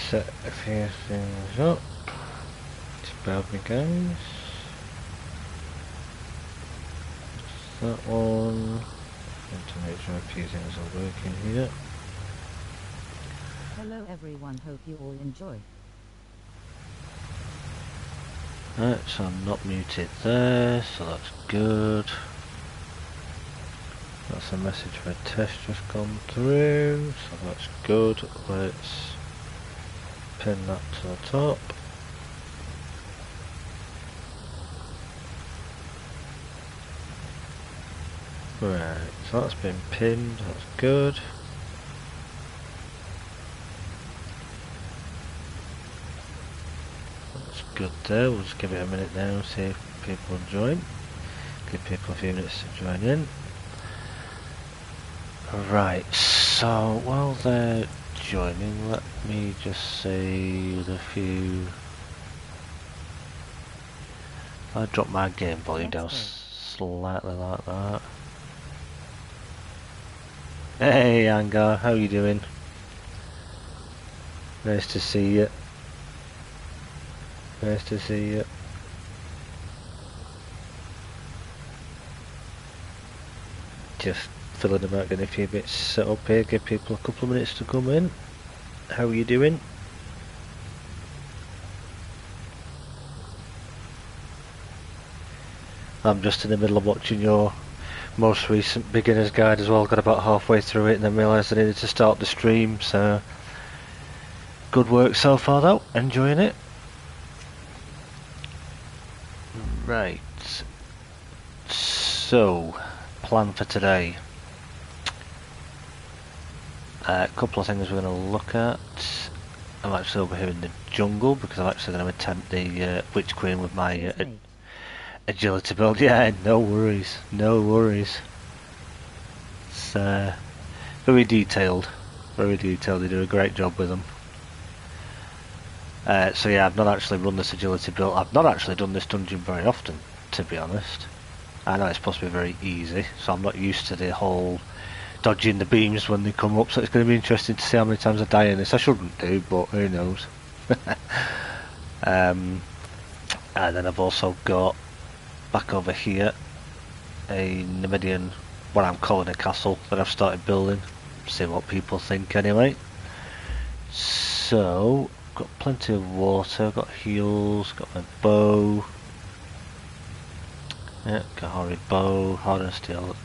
set a few things up. Just bear with me, guys. That one. Need to make sure a few things are working here. Hello everyone, hope you all enjoy. Right, so I'm not muted there, so that's good. That's a message for a test just gone through, so that's good. Let's pin that to the top. Right, so that's been pinned, that's good. That's good there, we'll just give it a minute now and see if people join. Give people a few minutes to join in. Right, so while they're joining, let me just say a few... I drop my game volume down slightly like that. Hey Angar, how you doing? Nice to see you. Nice to see you. Just filling about, getting a few bits set up here, give people a couple of minutes to come in. How are you doing? I'm just in the middle of watching your most recent beginner's guide as well, got about halfway through it and then realised I needed to start the stream, so good work so far though, enjoying it. Right, so plan for today. A couple of things we're going to look at. I'm actually over here in the jungle because I'm actually going to attempt the Witch Queen with my agility build. Yeah, no worries, no worries. It's very detailed, very detailed. They do a great job with them. So yeah, I've not actually run this agility build. I've not actually done this dungeon very often, to be honest. I know it's supposed to be very easy, so I'm not used to the whole dodging the beams when they come up, so it's going to be interesting to see how many times I die in this. I shouldn't do, but who knows. And then I've also got back over here a Numidian, what I'm calling a castle, that I've started building. See what people think anyway. So, got plenty of water, got heals, got my bow. Yeah, Kahari bow, hardened steel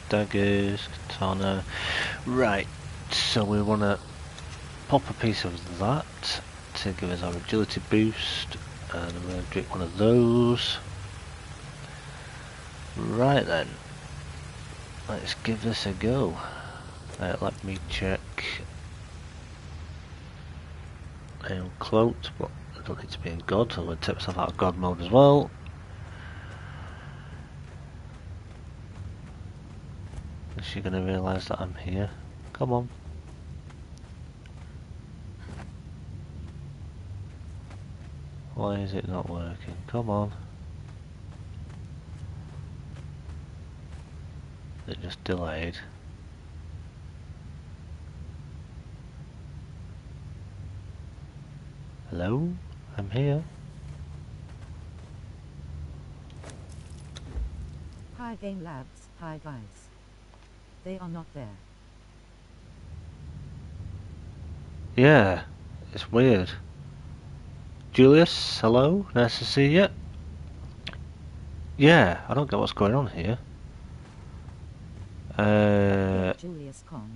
daggers, katana. Right, so we want to pop a piece of that to give us our agility boost, and I'm going to drink one of those. Right then, let's give this a go. Let me check. I am cloaked, but I don't need to be in God, so I'm going to take myself out of God mode as well. Is she going to realise that I'm here? Come on. Why is it not working? Come on. It just delayed. Hello? I'm here. Hi Game Labs, hi guys. They are not there. Yeah, it's weird. Julius, hello, nice to see you. Yeah, I don't get what's going on here. Julius Kong.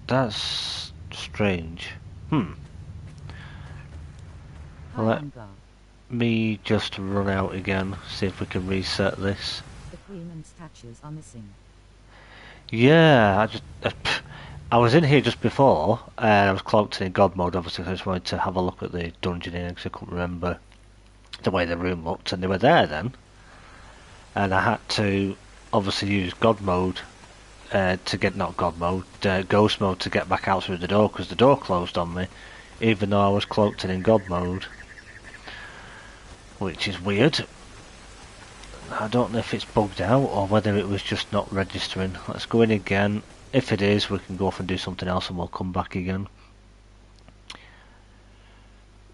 That's strange. Hi, Let Angar. me just run out again, see if we can reset this. The Freeman statues are missing. Yeah, I was in here just before, and I was cloaked in God mode, obviously, 'cause I just wanted to have a look at the dungeon in because I couldn't remember the way the room looked, and they were there then. And I had to obviously use God mode to get, not God mode, Ghost mode to get back out through the door, because the door closed on me, even though I was cloaked in God mode. Which is weird. I don't know if it's bugged out or whether it was just not registering. Let's go in again. If it is, we can go off and do something else and we'll come back again.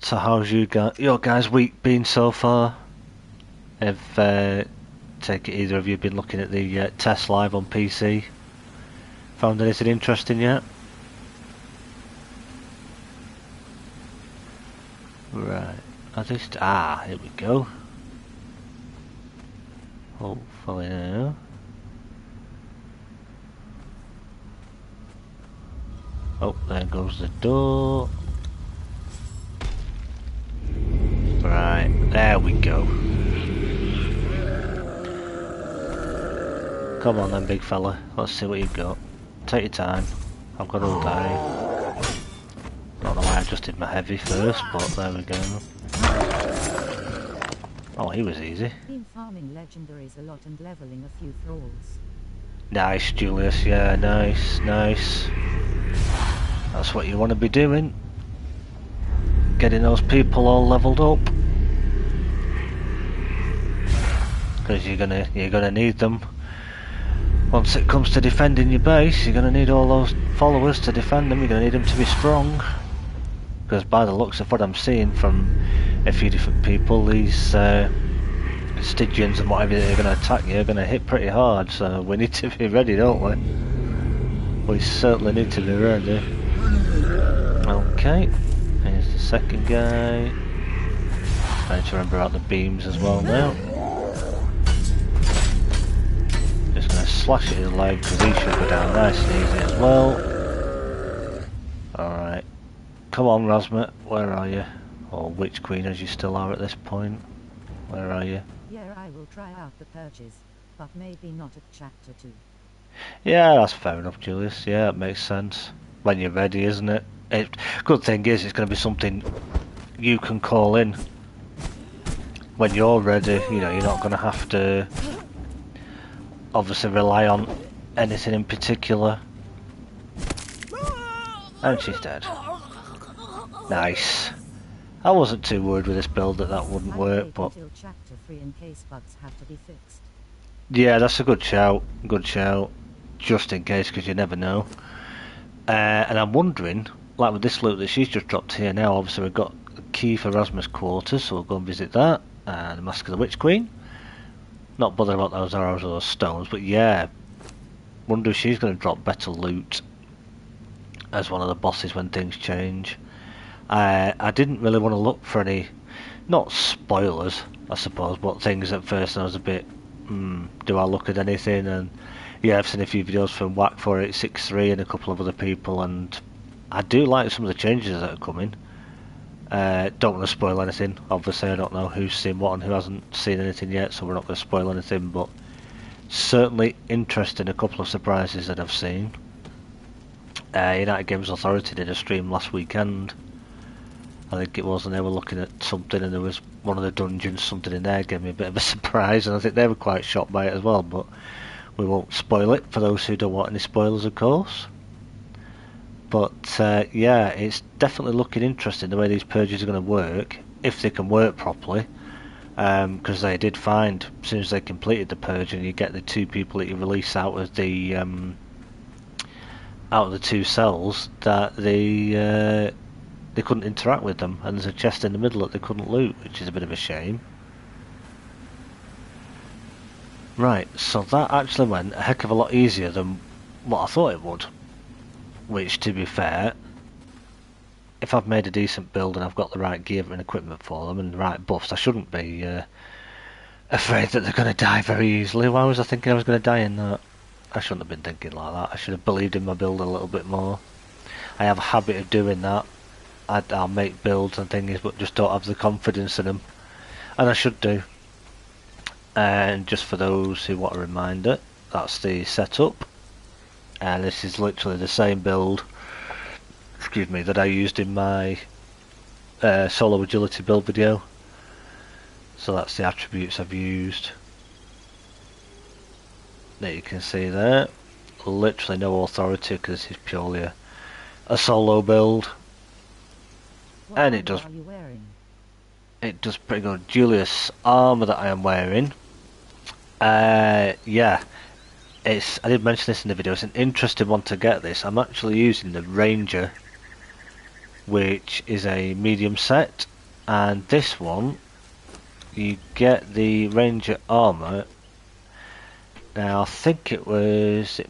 So how's your guys' week been so far? Have take it either of you been looking at the test live on PC? Found anything interesting yet? Right. Here we go. Hopefully now. Oh, there goes the door. Right, there we go. Come on then, big fella. Let's see what you've got. Take your time. I've got all day. Don't know why I just did my heavy first, but there we go. Oh, he was easy. Been farming legendaries a lot and leveling a few thralls. Nice, Julius. Yeah, nice, nice. That's what you want to be doing. Getting those people all leveled up. Because you're gonna need them. Once it comes to defending your base, you're gonna need all those followers to defend them. You're gonna need them to be strong. Because by the looks of what I'm seeing from a few different people, these Stygians and whatever they're going to attack you are going to hit pretty hard, so we need to be ready, don't we? We certainly need to be ready. Okay, here's the second guy. I need to remember out the beams as well now. Just going to slash at his leg because he should go down nice and easy as well. Alright. Come on, Rasmus, where are you? Or Witch Queen as you still are at this point. Where are you? Yeah, I will try out the purges, but maybe not at chapter 2. Yeah, that's fair enough, Julius. Yeah, it makes sense. When you're ready, isn't it? Good thing is, it's going to be something you can call in. When you're ready, you know, you're not going to have to obviously rely on anything in particular. And she's dead. Nice. I wasn't too worried with this build that wouldn't work, but until chapter 3 in case bugs have to be fixed. yeah, that's a good shout. Good shout. Just in case, because you never know. And I'm wondering, like with this loot that she's just dropped here now, obviously we've got the key for Rasmus' quarters, so we'll go and visit that. And the Mask of the Witch Queen. Not bothered about those arrows or those stones, but yeah. Wonder if she's going to drop better loot as one of the bosses when things change. I didn't really want to look for any, not spoilers, I suppose, but things at first. And I was a bit, do I look at anything? And yeah, I've seen a few videos from Whack4863 and a couple of other people, and I do like some of the changes that are coming. Don't want to spoil anything. Obviously, I don't know who's seen what and who hasn't seen anything yet, so we're not going to spoil anything. But certainly interesting. A couple of surprises that I've seen. United Games Authority did a stream last weekend, I think it was, and they were looking at something, and there was one of the dungeons, something in there gave me a bit of a surprise, and I think they were quite shocked by it as well, but we won't spoil it for those who don't want any spoilers, of course. But yeah, it's definitely looking interesting the way these purges are going to work, if they can work properly, because they did find, as soon as they completed the purge and you get the two people that you release out of the two cells, that they couldn't interact with them, and there's a chest in the middle that they couldn't loot, which is a bit of a shame. Right, so that actually went a heck of a lot easier than what I thought it would. Which, to be fair, if I've made a decent build and I've got the right gear and equipment for them and the right buffs, I shouldn't be afraid that they're going to die very easily. Why was I thinking I was going to die in that? I shouldn't have been thinking like that. I should have believed in my build a little bit more. I have a habit of doing that. I'll make builds and things, but just don't have the confidence in them. And I should do. And just for those who want a reminder, that's the setup. And this is literally the same build, excuse me, that I used in my solo agility build video. So that's the attributes I've used. That you can see there. Literally no authority because this is purely a solo build. What and it does are you wearing? It does pretty good. Julius armour that I am wearing. Yeah. I did mention this in the video, it's an interesting one to get this. I'm actually using the Ranger, which is a medium set, and this one you get the Ranger armour. Now I think it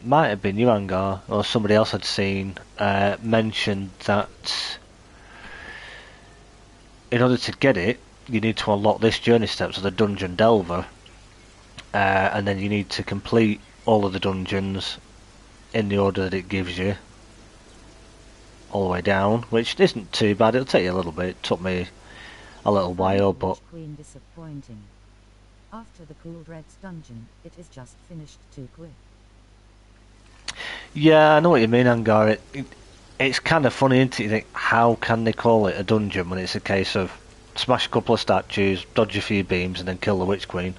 might have been you, Angar, or somebody else had seen mentioned that in order to get it you need to unlock this journey step, so the Dungeon Delver, and then you need to complete all of the dungeons in the order that it gives you all the way down, which isn't too bad. It'll take you a little bit. It took me a little while, but Queen disappointing. After the Cool Dreads dungeon, it is just finished too quick. yeah, I know what you mean, Angar. It's kind of funny, isn't it? You think, how can they call it a dungeon when it's a case of smash a couple of statues, dodge a few beams, and then kill the Witch Queen?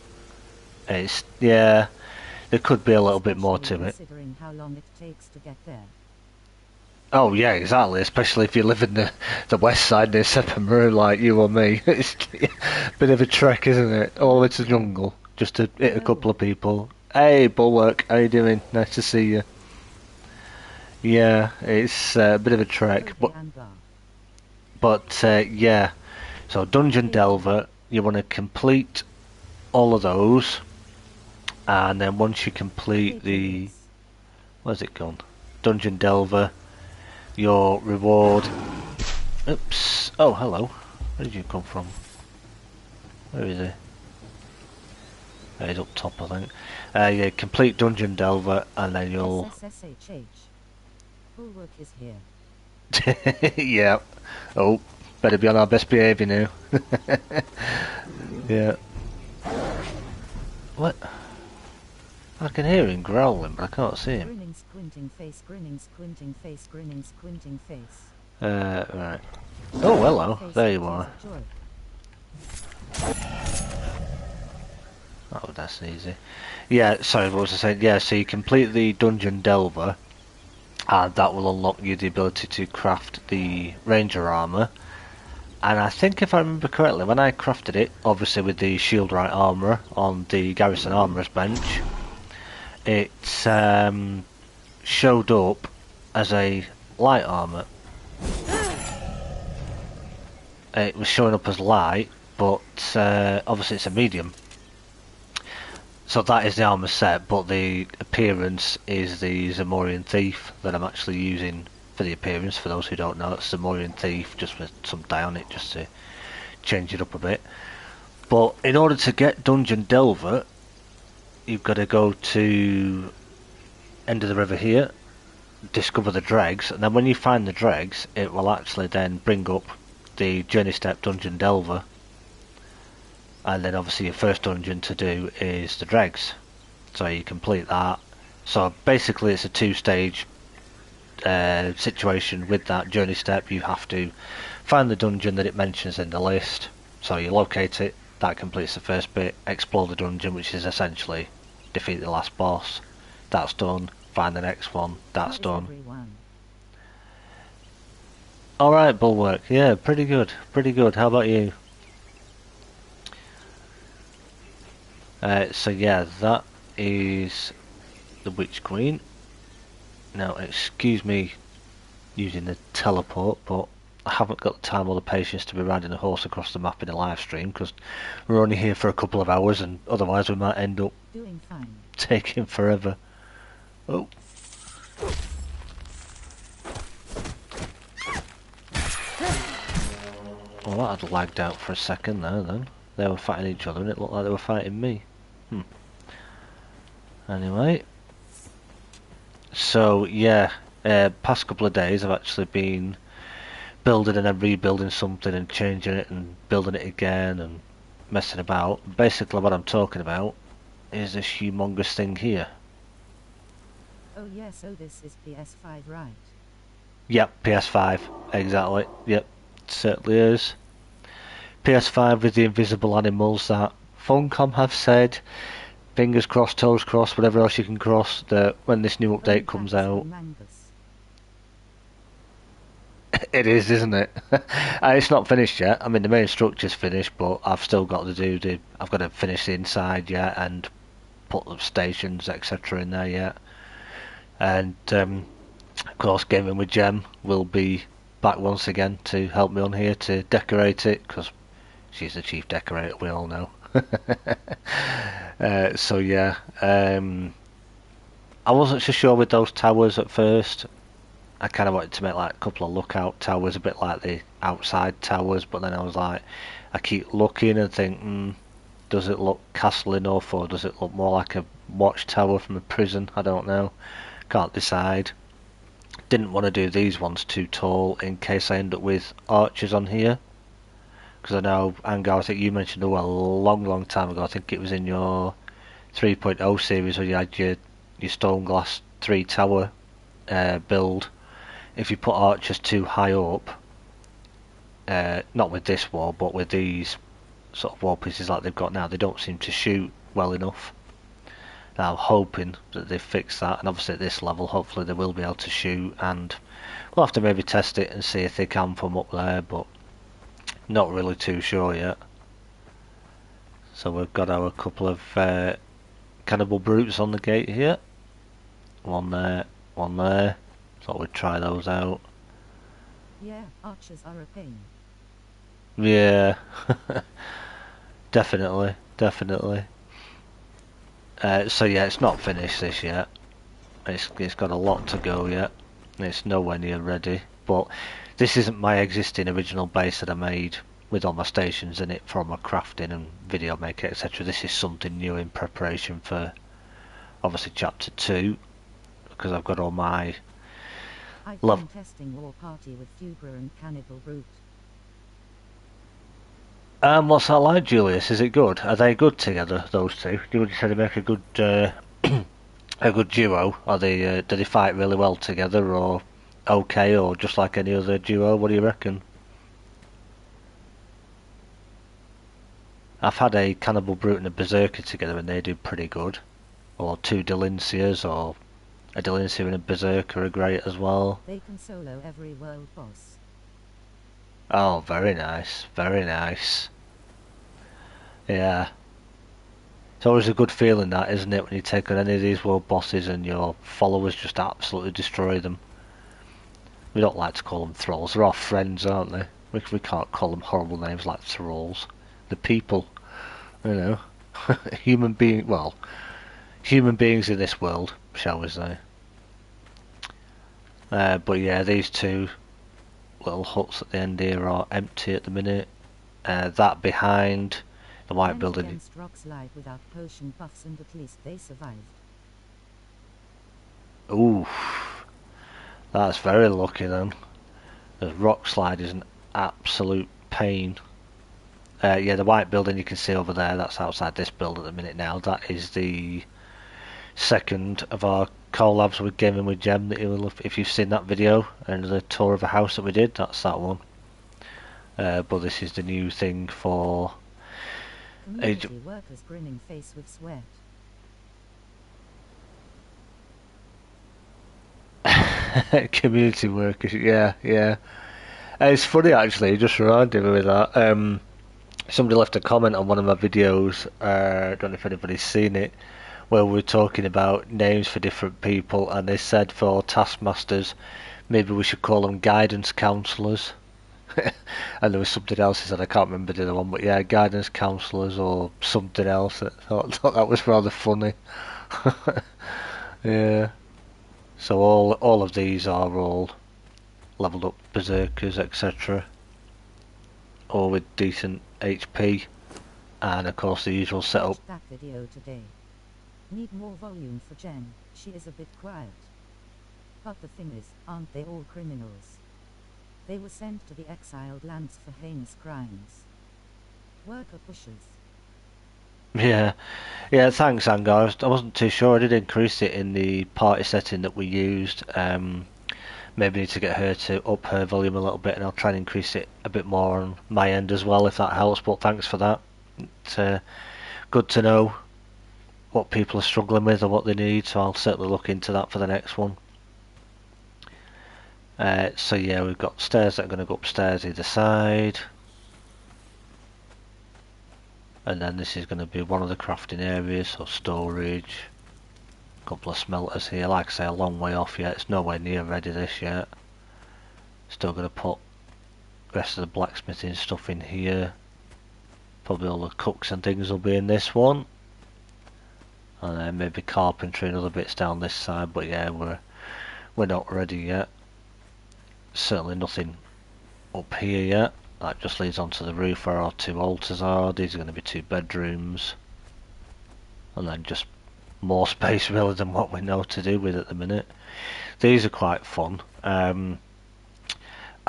It's, yeah, there could be a little bit more to it. Considering how long it takes to get there. Oh yeah, exactly. Especially if you live in the west side near Seppenborough, like you or me. It's a bit of a trek, isn't it? All the way to the jungle just to hit a couple of people. Hey, Bulwark, how you doing? Nice to see you. Yeah, it's a bit of a trek, but yeah. So Dungeon Delver, you want to complete all of those, and then once you complete the, where's it gone? Dungeon Delver, your reward. Oops. Oh, hello. Where did you come from? Where is he? Oh, he's up top, I think. Yeah, complete Dungeon Delver, and then you'll. SSSHH. Bulwark is here. Yeah. Oh, better be on our best behaviour now. Yeah. What? I can hear him growling, but I can't see him. Grinning, squinting face, grinning, squinting face, grinning, squinting face. Right. Oh, hello. There you are. Oh, that's easy. Yeah, sorry, what was I saying? Yeah, so you complete the Dungeon Delver, and that will unlock you the ability to craft the Ranger armour. And I think if I remember correctly, when I crafted it, obviously with the Shieldrite armour on the Garrison Armourer's bench, it showed up as a light armour. It was showing up as light, but obviously it's a medium. So that is the armour set, but the appearance is the Zamorian Thief that I'm actually using for the appearance. For those who don't know, it's Zamorian Thief, just with some dye on it, just to change it up a bit. But in order to get Dungeon Delver, you've got to go to end of the river here, discover the dregs, and then when you find the dregs, it will actually then bring up the journey step Dungeon Delver. And then obviously your first dungeon to do is the dregs, so you complete that. So basically it's a two-stage situation with that journey step. You have to find the dungeon that it mentions in the list, so you locate it, that completes the first bit. Explore the dungeon, which is essentially defeat the last boss. That's done. Find the next one. That's done. Alright, Bulwark. Yeah, pretty good. Pretty good. How about you? So yeah, that is the Witch Queen. Now, excuse me using the teleport, but I haven't got the time or the patience to be riding a horse across the map in a live stream, because we're only here for a couple of hours, and otherwise we might end up doing fine, taking forever. Oh. Well, that had lagged out for a second there then. They were fighting each other and it looked like they were fighting me. Anyway. So, yeah. Past couple of days I've actually been building and then rebuilding something and changing it and building it again and messing about. Basically what I'm talking about is this humongous thing here. Oh yes, so this is PS5, right? Yep, PS5. Exactly. Yep. Certainly is. PS5 with the invisible animals that Funcom have said, fingers crossed, toes crossed, whatever else you can cross, that when this new update comes out. It is, isn't it? It's not finished yet. I mean, the main structure's finished, but I've still got to do I've got to finish the inside yet and put the stations, etc. in there yet. And of course, Gaming with Gem will be back once again to help me on here to decorate it, because she's the chief decorator, we all know. So yeah, I wasn't so sure with those towers at first. I kind of wanted to make like a couple of lookout towers, a bit like the outside towers, but then I was like, I keep looking and think, does it look castle enough, or does it look more like a watchtower from a prison? I don't know. Can't decide. Didn't want to do these ones too tall in case I end up with archers on here. Because I know, Angar, I think you mentioned a long time ago, I think it was in your 3.0 series where you had your stone glass 3 tower build. If you put archers too high up, not with this wall, but with these sort of wall pieces like they've got now, they don't seem to shoot well enough. Now I'm hoping that they fix that, and obviously at this level hopefully they will be able to shoot, and we'll have to maybe test it and see if they can from up there, but not really too sure yet. So we've got our couple of cannibal brutes on the gate here. One there, one there. Thought we'd try those out. Yeah, archers are a pain. Yeah, definitely. So yeah, it's not finished this yet. It's got a lot to go yet. It's nowhere near ready. But this isn't my existing original base that I made with all my stations in it for my crafting and video maker, etc. This is something new in preparation for obviously chapter 2, because I've got all my I've love. been testing war party with Fubra and Cannibal Brute. What's that like, Julius? Is it good? Are they good together, those two? You would say they make a good a good duo? Are they do they fight really well together, or okay, or just like any other duo? What do you reckon? I've had a Cannibal Brute and a Berserker together and they do pretty good. Or two Delincias, or a Delincia and a Berserker are great as well. They can solo every world boss. Oh, very nice, very nice. Yeah. It's always a good feeling that, isn't it, when you take on any of these world bosses and your followers just absolutely destroy them. We don't like to call them thralls, they're our friends, aren't they? We can't call them horrible names like thralls. The people, you know. Human beings in this world, shall we say. But yeah, these two little huts at the end here are empty at the minute. That behind the white And building. against rock slide without potion buffs, and at least they survived. Ooh, that's very lucky then. The rock slide is an absolute pain. Yeah, the white building you can see over there, that's outside this build at the minute now. That is the second of our collabs with Gaming with Gem that you'll have, if you've seen that video and the tour of a house that we did, that's that one. But this is the new thing for Community workers grinning face with sweat. community workers. Yeah. It's funny actually, it just reminded me with that. Somebody left a comment on one of my videos, I don't know if anybody's seen it, where we were talking about names for different people, and they said for taskmasters, maybe we should call them guidance counsellors. And there was something else he said, I can't remember the other one, but yeah, guidance counsellors or something else. I thought that was rather funny. Yeah. So all of these are all leveled up berserkers, etc. All with decent HP, and of course the usual setup. Watched that video today. Need more volume for Jen, she is a bit quiet. But the thing is, aren't they all criminals? They were sent to the exiled lands for heinous crimes. Worker pushes. Yeah, thanks Angar. I wasn't too sure. I did increase it in the party setting that we used. Maybe need to get her to up her volume a little bit, and I'll try and increase it a bit more on my end as well if that helps, but thanks for that. It's good to know what people are struggling with or what they need, so I'll certainly look into that for the next one. So yeah, we've got stairs that are going to go upstairs either side, and then this is going to be one of the crafting areas, so storage. Couple of smelters here, like I say, a long way off yet, it's nowhere near ready this yet. Still going to put the rest of the blacksmithing stuff in here. Probably all the cooks and things will be in this one. And then maybe carpentry and other bits down this side, but yeah, we're not ready yet. Certainly nothing up here yet. That just leads onto the roof where our 2 altars are. These are going to be 2 bedrooms. And then just more space really than what we know to do with at the minute. These are quite fun. I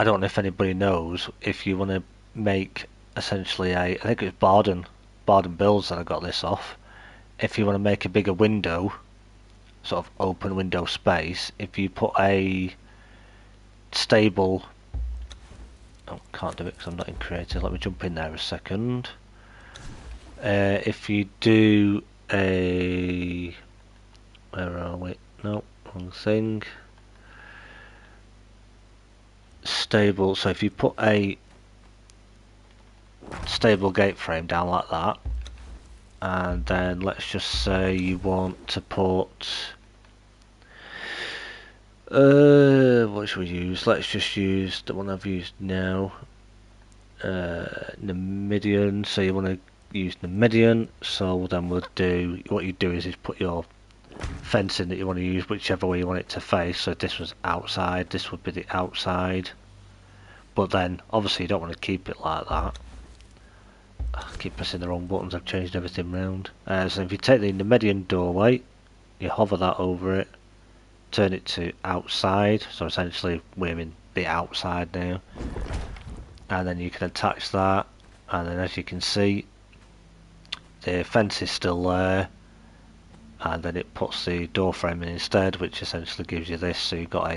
don't know if anybody knows, if you want to make essentially I think it's Barden Builds that I got this off. If you want to make a bigger window, sort of open window space, if you put a stable... Oh, can't do it because I'm not in creative. Let me jump in there a second. If you do a... Where are we? No, wrong thing. Stable. So if you put a stable gate frame down like that, and then let's just say you want to put... what should we use? Let's just use the one I've used now. Numidian. So you want to use Numidian. So then we'll do... What you do is put your fencing that you want to use, whichever way you want it to face. So if this was outside, this would be the outside. But then, obviously you don't want to keep it like that. I keep pressing the wrong buttons, I've changed everything round. So if you take the Numidian doorway, you hover that over it, turn it to outside, so essentially we're in the outside now. And then you can attach that, and then as you can see, the fence is still there, and then it puts the door frame in instead, which essentially gives you this, so you've got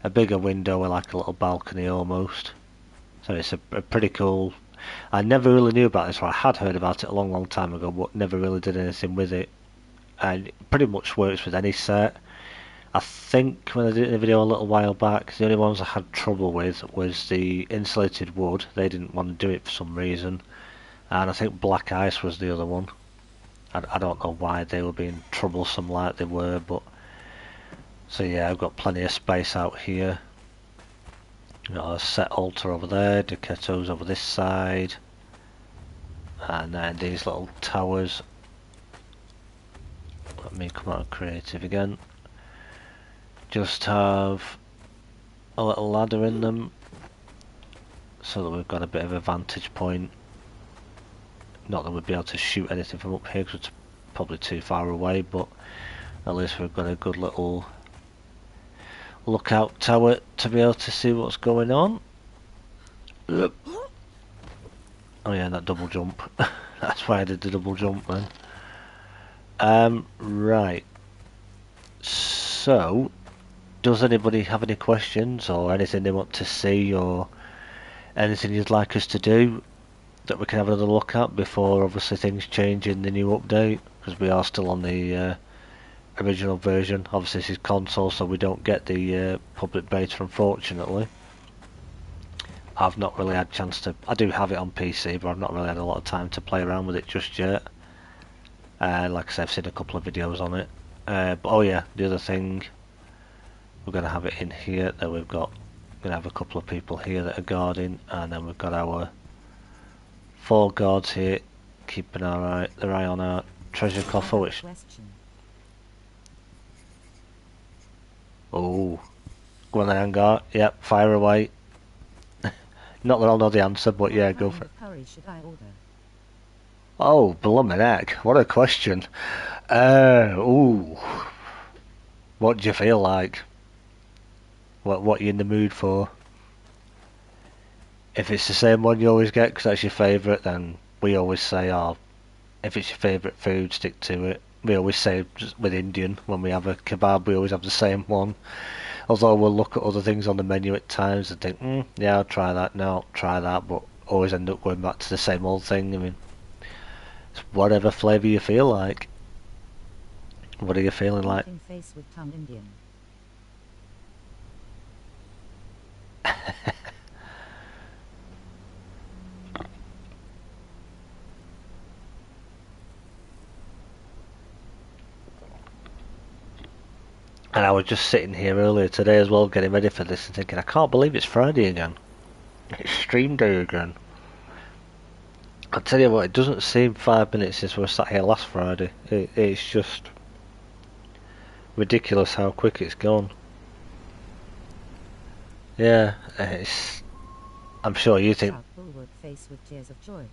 a bigger window with like a little balcony almost. So it's a pretty cool... I never really knew about this, or I had heard about it a long time ago, but never really did anything with it. And it pretty much works with any set. I think when I did it in a video a little while back, the only ones I had trouble with was the insulated wood. They didn't want to do it for some reason. And I think black ice was the other one. I don't know why they were being troublesome like they were, but... So yeah, I've got plenty of space out here. Got a set altar over there, Ducettos over this side, and then these little towers. Let me come out of creative again. Just have a little ladder in them, so that we've got a bit of a vantage point. Not that we'd be able to shoot anything from up here because it's probably too far away, but at least we've got a good little lookout tower to be able to see what's going on. Oh yeah, that double jump. That's why I did the double jump then. Right. So, does anybody have any questions or anything they want to see or anything you'd like us to do that we can have another look at before obviously things change in the new update? Because we are still on the original version. Obviously this is console, so we don't get the public beta, unfortunately. I've not really had a chance to... I do have it on PC, but I've not really had a lot of time to play around with it just yet. Like I said, I've seen a couple of videos on it. But oh yeah, the other thing, we're going to have it in here. That we're going to have a couple of people here that are guarding, and then we've got our 4 guards here keeping their eye on our treasure coffer, which... Oh, go on then, Angar. Yep, fire away. Not that I'll know the answer, but yeah, go for it. Curry should I order? Oh, blummin' heck, what a question. Ooh. What do you feel like? What are you in the mood for? If it's the same one you always get, because that's your favourite, then we always say, oh, if it's your favourite food, stick to it. We always say, just with Indian, when we have a kebab, we always have the same one. Although we'll look at other things on the menu at times and think, yeah, I'll try that, no, I'll try that, but always end up going back to the same old thing. I mean, it's whatever flavour you feel like. What are you feeling like? Face with tongue Indian. And I was just sitting here earlier today as well, getting ready for this and thinking, I can't believe it's Friday again. It's stream day again. I tell you what, it doesn't seem 5 minutes since we were sat here last Friday. It's just ridiculous how quick it's gone. Yeah, I'm sure you think. Bulwark face with tears of joy.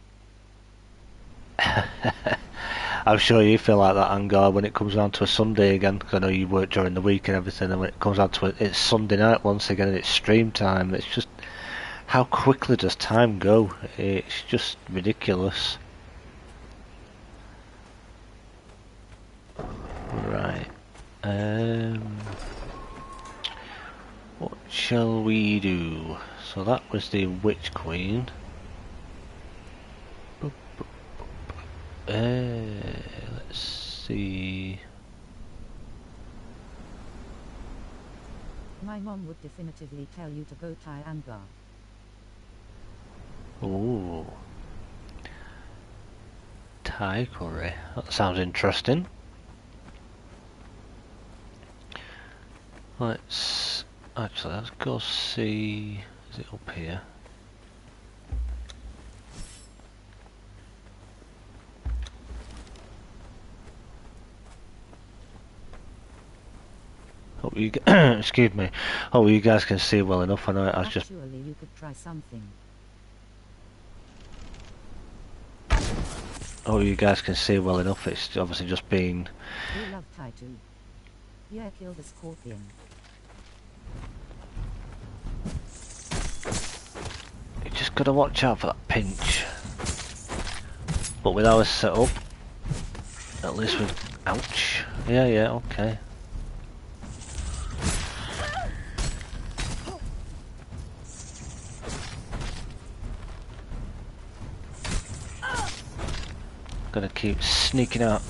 I'm sure you feel like that, Angar, when it comes down to a Sunday again. Because I know you work during the week and everything, and when it comes down to it's Sunday night once again and it's stream time. It's just how quickly does time go? It's just ridiculous. Right. What shall we do? So that was the Witch Queen. Let's see. My mom would definitively tell you to go tie Angar. Ooh. Thai curry. That sounds interesting. Let's go see. Is it up here? Hope you excuse me. Hope you guys can see well enough. I know I was just. Actually, you could try something. Oh, you guys can see well enough. It's obviously just been. You love Thai too. Yeah, kill the scorpion. You just gotta watch out for that pinch. But with ours set up, at least with. Ouch. Yeah, okay. Gotta keep sneaking out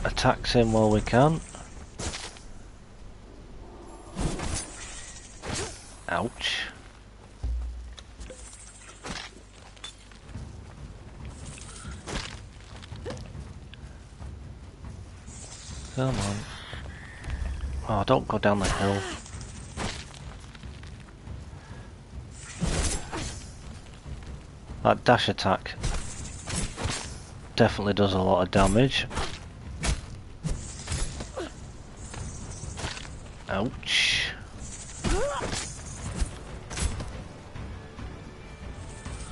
attacks in while we can. Ouch. Come on. Oh, don't go down the hill. That dash attack definitely does a lot of damage. Ouch.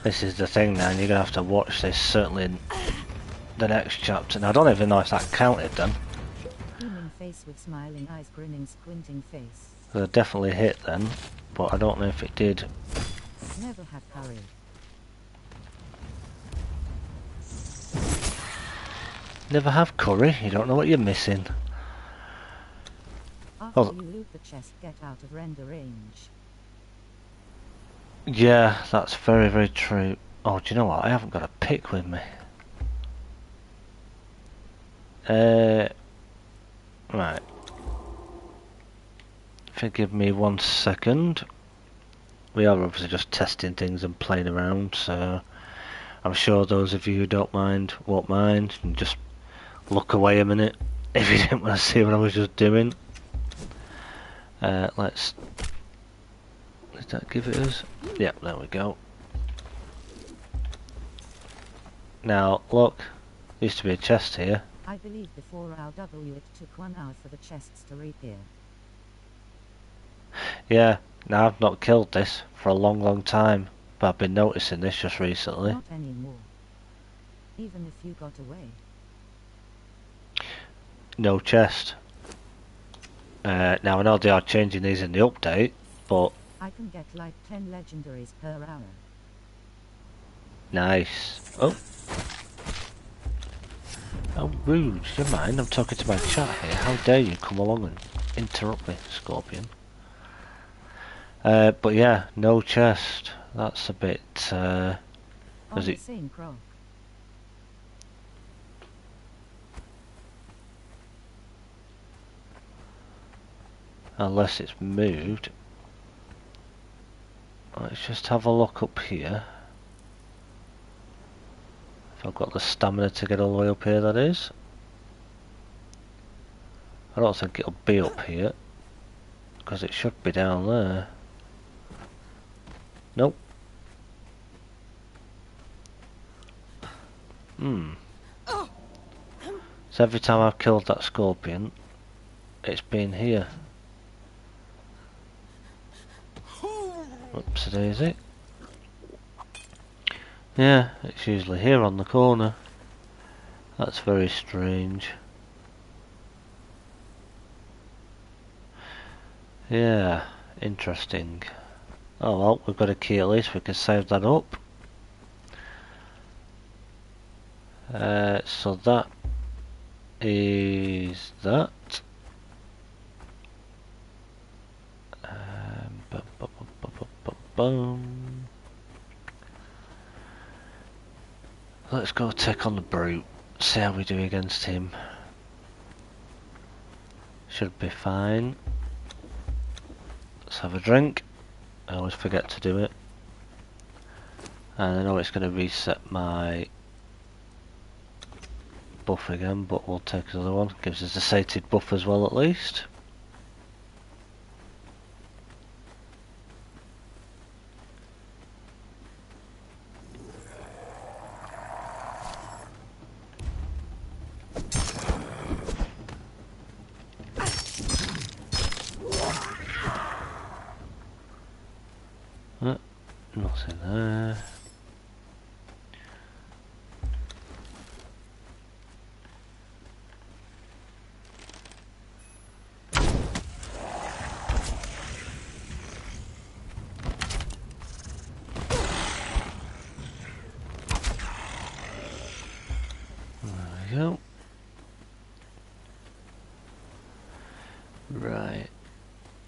This is the thing now, and you're gonna have to watch this certainly in the next chapter. Now I don't even know if that counted then. Human face with smiling eyes, grinning, squinting face. I definitely hit then, but I don't know if it did. Never had courage. Never have curry, you don't know what you're missing. After Oh. you loot the chest, get out of render range. Yeah, that's very, very true. Oh, do you know what? I haven't got a pick with me. Right. Forgive me 1 second. We are obviously just testing things and playing around, so I'm sure those of you who don't mind won't mind, and just look away a minute if you didn't want to see what I was just doing. Let's. Did that give it us? Yep, there we go. Now, look, there used to be a chest here. I believe before RW it took 1 hour for the chests to reappear. Yeah, now I've not killed this for a long, long time, but I've been noticing this just recently. Not anymore. Even if you got away. No chest. Now I know they are changing these in the update, but I can get like 10 legendaries per hour. nice. Oh. How rude, do you mind? I'm talking to my chat here. How dare you come along and interrupt me, Scorpion. But yeah, no chest. That's a bit, On was the it? same croc. Unless it's moved. Let's just have a look up here. If I've got the stamina to get all the way up here, that is. I don't think it'll be up here, because it should be down there. Nope. Hmm. So every time I've killed that scorpion, it's been here. Whoopsie daisy. Yeah, it's usually here on the corner. That's very strange. Yeah, interesting. Oh well, we've got a key at least, we can save that up. So that is that. Boom. Let's go take on the brute. See how we do against him. Should be fine. Let's have a drink. I always forget to do it. And I know it's going to reset my buff again, but we'll take another one. Gives us a sated buff as well at least. Nothing there. There we go. Right.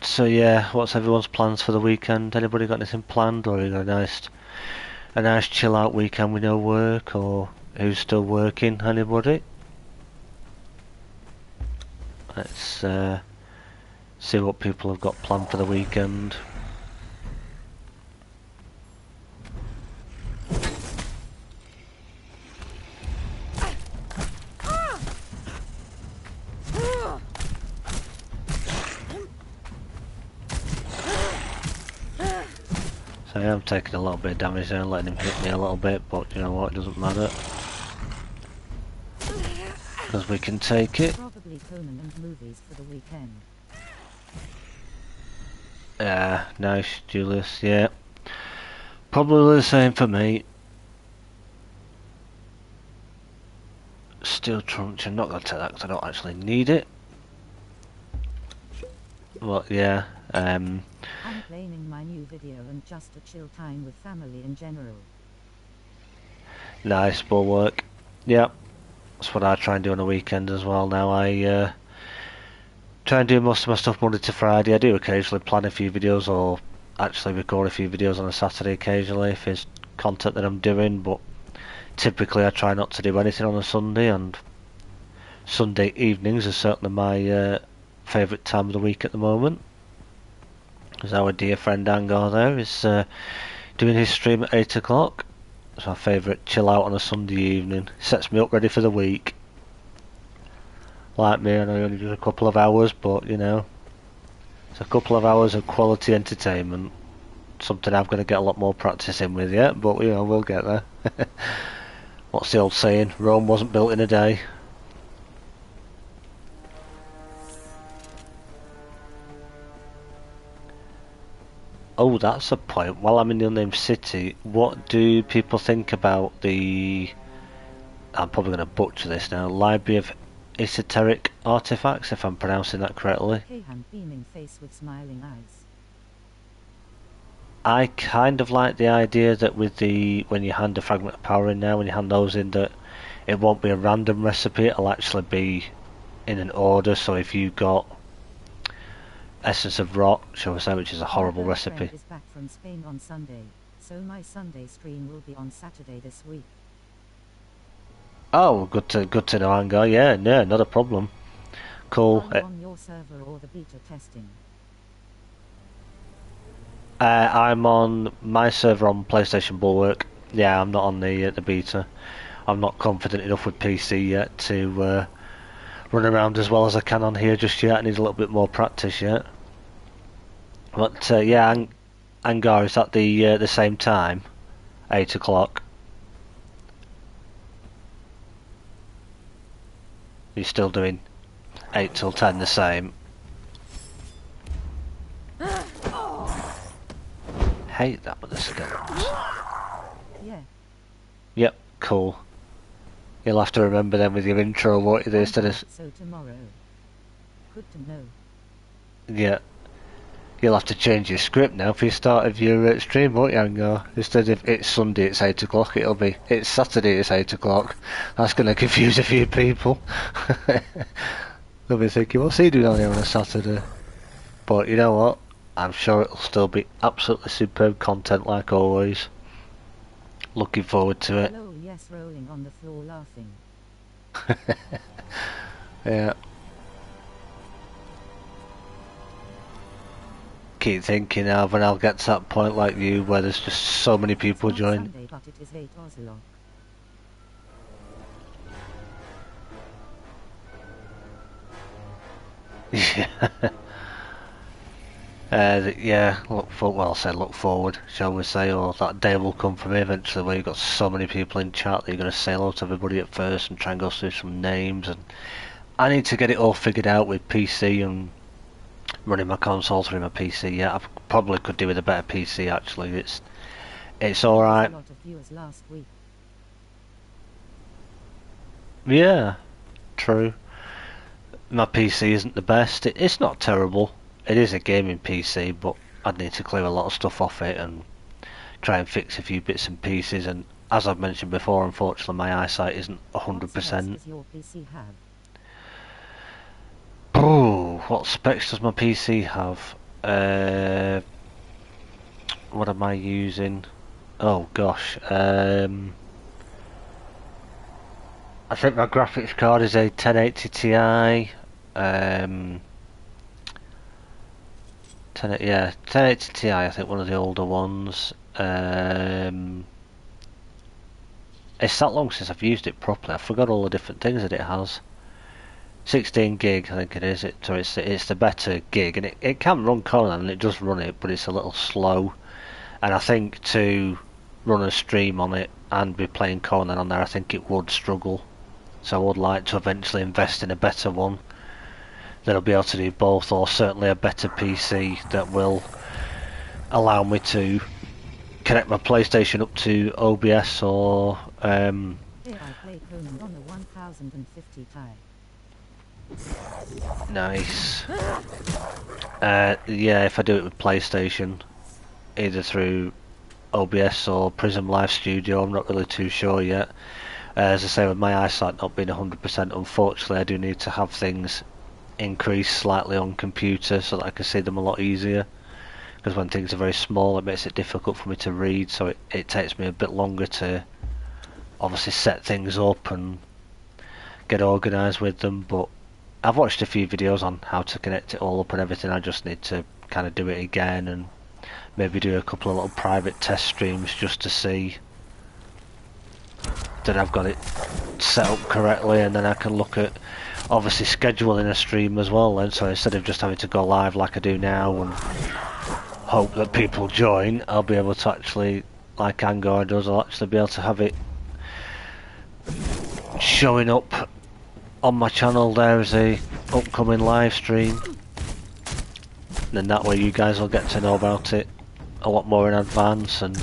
So yeah, what's everyone's plans for the weekend? Anybody got anything planned, or you got a nice chill out weekend with no work, or who's still working? Anybody? Let's see what people have got planned for the weekend. So I am taking a little bit of damage there, letting him hit me a little bit, but you know what, it doesn't matter. Because we can take it. Probably Conan and movies for the weekend. Yeah, nice, Julius, yeah. Probably the same for me. Steel truncheon, not going to take that because I don't actually need it. But yeah, I'm playing my new video and just a chill time with family in general. nice, bulwark. Yeah, that's what I try and do on a weekend as well now. I try and do most of my stuff Monday to Friday. I do occasionally plan a few videos or actually record a few videos on a Saturday occasionally if there's content that I'm doing, but typically I try not to do anything on a Sunday, and Sunday evenings are certainly my favourite time of the week at the moment. As our dear friend Angar there is doing his stream at 8 o'clock. It's my favourite chill out on a Sunday evening. Sets me up ready for the week. Like me, I know he only does a couple of hours, but you know, it's a couple of hours of quality entertainment. Something I'm going to get a lot more practice in with yet, but you know, we'll get there. What's the old saying? Rome wasn't built in a day. Oh, that's a point. While I'm in the unnamed city, what do people think about the... I'm probably going to butcher this now. Library of Esoteric Artifacts, if I'm pronouncing that correctly. Kahan beaming face with smiling eyes. I kind of like the idea that with the... when you hand a fragment of power in now, when you hand those in, that it won't be a random recipe, it'll actually be in an order. So if you got Essence of Rock, shall we say, which is a horrible recipe. My friend is back from Spain on Sunday, so my Sunday stream will be on Saturday this week. Oh, good to know, Angar. Yeah, no, not a problem. Cool. Are you on your server or the beta testing? I'm on my server on PlayStation Bulwark. Yeah, I'm not on the beta. I'm not confident enough with PC yet to run around as well as I can on here just yet. I need a little bit more practice yet. But yeah, Angar, is that the same time? 8 o'clock. You're still doing 8 till 10 the same. Hate that with the skeletons. Yeah. Yep, cool. You'll have to remember them with your intro, won't you, instead of... So tomorrow. Good to know. Yeah. You'll have to change your script now for your start of your stream, won't you, Angar? Instead of it's Sunday, it's 8 o'clock, it'll be it's Saturday, it's 8 o'clock. That's going to confuse a few people. They'll be thinking, what's he doing on here on a Saturday? But you know what? I'm sure it'll still be absolutely superb content like always. Looking forward to it. Hello, yes, rolling on the floor laughing. Yeah. Keep thinking now when I'll get to that point like you where there's just so many people It's not join. Sunday, but it is 8 Oslo. Yeah, look forward, shall we say, or that day will come for me eventually where you've got so many people in chat that you're going to say hello to everybody at first and try and go through some names, and I need to get it all figured out with PC and running my console through my PC. Yeah, I probably could do with a better PC actually. It's alright. A lot of viewers last week. Yeah, true. My PC isn't the best. It's not terrible. It is a gaming PC, but I'd need to clear a lot of stuff off it and try and fix a few bits and pieces. And as I've mentioned before, unfortunately, my eyesight isn't 100%. What specs does your PC have? Oh, what specs does my PC have? What am I using? Oh gosh. I think my graphics card is a 1080 Ti. 1080 Ti, I think one of the older ones. It's that long since I've used it properly. I forgot all the different things that it has. 16 gig, I think it is. It's the better gig, and it can run Conan, and it does run it, but it's a little slow. And I think to run a stream on it and be playing Conan on there, I think it would struggle. So I would like to eventually invest in a better one that'll be able to do both, or certainly a better PC that will allow me to connect my PlayStation up to OBS or Here I play Conan on the 1050 Ti. nice. Yeah, if I do it with PlayStation, either through OBS or Prism Live Studio, I'm not really too sure yet. As I say, with my eyesight not being 100%, unfortunately I do need to have things increased slightly on computer so that I can see them a lot easier. Because when things are very small, it makes it difficult for me to read, so it takes me a bit longer to obviously set things up and get organised with them. But I've watched a few videos on how to connect it all up and everything. I just need to kind of do it again and maybe do a couple of little private test streams just to see that I've got it set up correctly, and then I can look at obviously scheduling a stream as well then. So instead of just having to go live like I do now and hope that people join, I'll be able to actually, like Angor does, I'll actually be able to have it showing up on my channel there as a upcoming live stream. And then that way you guys will get to know about it a lot more in advance and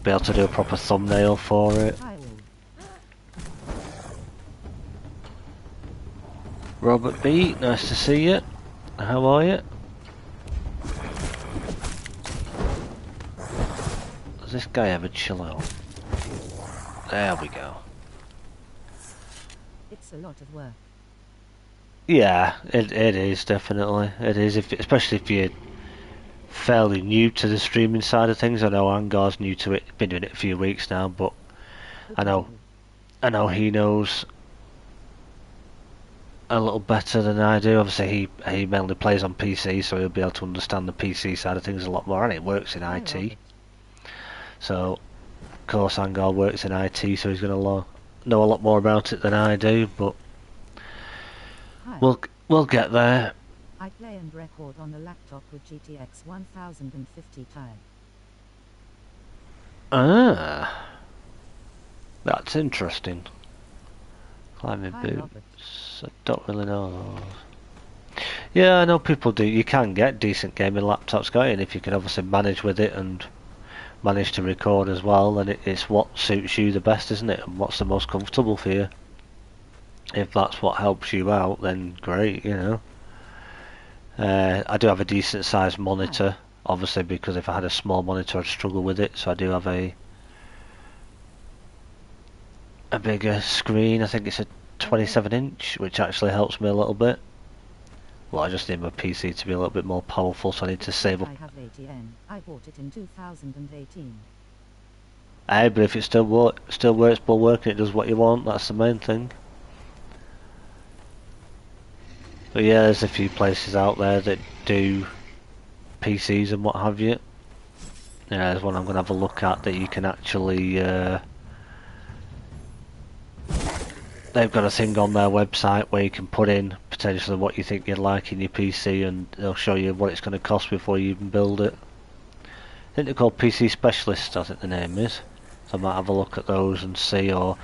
be able to do a proper thumbnail for it. Robert B, nice to see you. How are you? Does this guy ever chill out? There we go. It's a lot of work. Yeah, it is definitely. It is, especially if you're fairly new to the streaming side of things. I know Angar's new to it, been doing it a few weeks now, but I know he knows a little better than I do. Obviously he mainly plays on PC, so he'll be able to understand the PC side of things a lot more, and it works in IT. So of course Angar works in IT, so he's going to know a lot more about it than I do, but we'll get there. I play and record on the laptop with GTX 1050 Ti. Ah, that's interesting. Climbing Hi Robert. boots. I don't really know those. Yeah, I know people do. You can get decent gaming laptops going if you can obviously manage with it and manage to record as well. Then it's what suits you the best, isn't it? And what's the most comfortable for you. If that's what helps you out, then great, you know. I do have a decent sized monitor, obviously, because if I had a small monitor I'd struggle with it, so I do have a bigger screen. I think it's a 27-inch, which actually helps me a little bit. Well, I just need my PC to be a little bit more powerful, so I need to save up. I have ATN. I bought it in 2018. But if it still works, but working, it does what you want. That's the main thing. But yeah, there's a few places out there that do PCs and what have you. Yeah, there's one I'm going to have a look at that you can actually. They've got a thing on their website where you can put in potentially what you think you'd like in your PC, and they'll show you what it's going to cost before you even build it. I think they're called PC Specialists, I think the name is. So I might have a look at those and see, or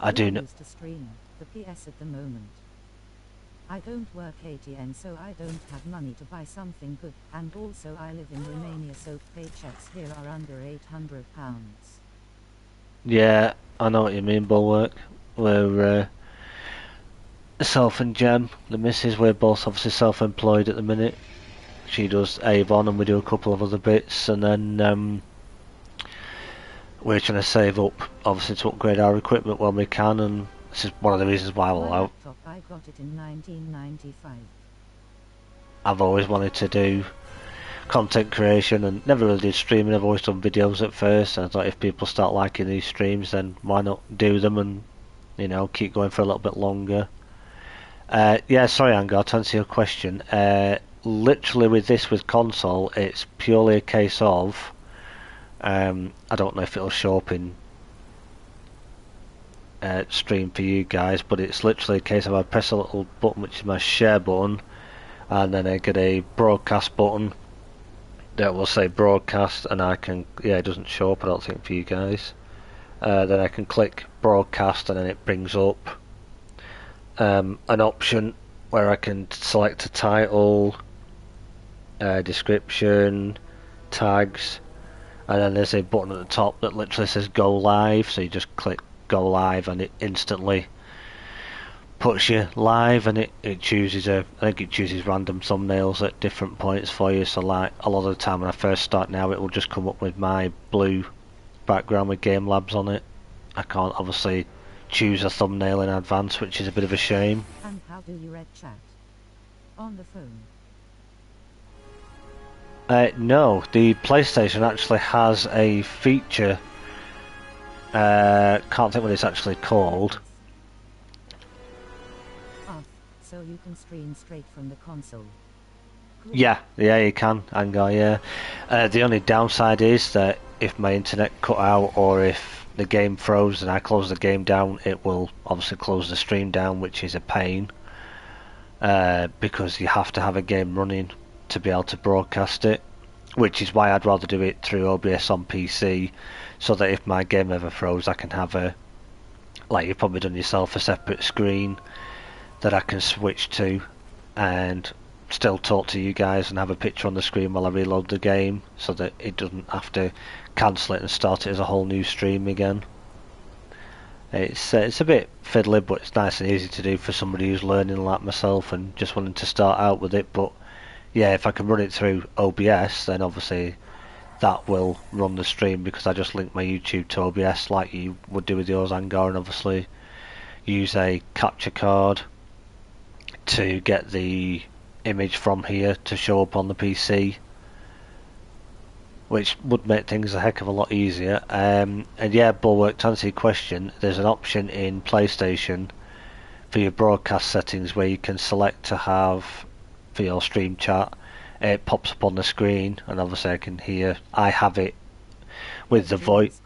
I do know. To stream the PS at the moment. I don't work ATN, so I don't have money to buy something good, and also I live in Romania, so paychecks here are under £800. Yeah, I know what you mean, Bulwark. We're self and Gem, the missus, we're both obviously self-employed at the minute. She does Avon and we do a couple of other bits, and then we're trying to save up, obviously, to upgrade our equipment when we can, and this is one of the reasons why I got it in 1995. I've always wanted to do content creation and never really did streaming. I've always done videos at first, and I thought if people start liking these streams, then why not do them and, you know, keep going for a little bit longer. Yeah, sorry, Angar, to answer your question, literally with console, it's purely a case of, I don't know if it'll show up in stream for you guys, but it's literally a case of I press a little button which is my share button, and then I get a broadcast button that will say broadcast, and I can, yeah, it doesn't show up I don't think for you guys. Then I can click broadcast, and then it brings up an option where I can select a title, description, tags, and then there's a button at the top that literally says go live, so you just click go live and it instantly puts you live, and it chooses I think it chooses random thumbnails at different points for you. So like a lot of the time when I first start now, it will just come up with my blue background with Game Labs on it. I can't obviously choose a thumbnail in advance, which is a bit of a shame. And how do you read chat? On the phone? No, the PlayStation actually has a feature, can't think what it's actually called. So you can stream straight from the console. Cool. Yeah, you can, Angar, yeah. The only downside is that if my internet cut out or if the game froze and I close the game down, it will obviously close the stream down, which is a pain, because you have to have a game running to be able to broadcast it, which is why I'd rather do it through OBS on PC, so that if my game ever froze, I can have like you've probably done yourself, a separate screen that I can switch to and still talk to you guys and have a picture on the screen while I reload the game, so that it doesn't have to cancel it and start it as a whole new stream again. It's a bit fiddly, but it's nice and easy to do for somebody who's learning like myself and just wanting to start out with it. But yeah, if I can run it through OBS, then obviously that will run the stream, because I just link my YouTube to OBS like you would do with yours, Angar, and obviously use a capture card to get the image from here to show up on the PC, which would make things a heck of a lot easier. And yeah, Bulwark, to answer your question, there's an option in PlayStation for your broadcast settings where you can select to have for your stream chat. It pops up on the screen, and obviously I have it with the voice.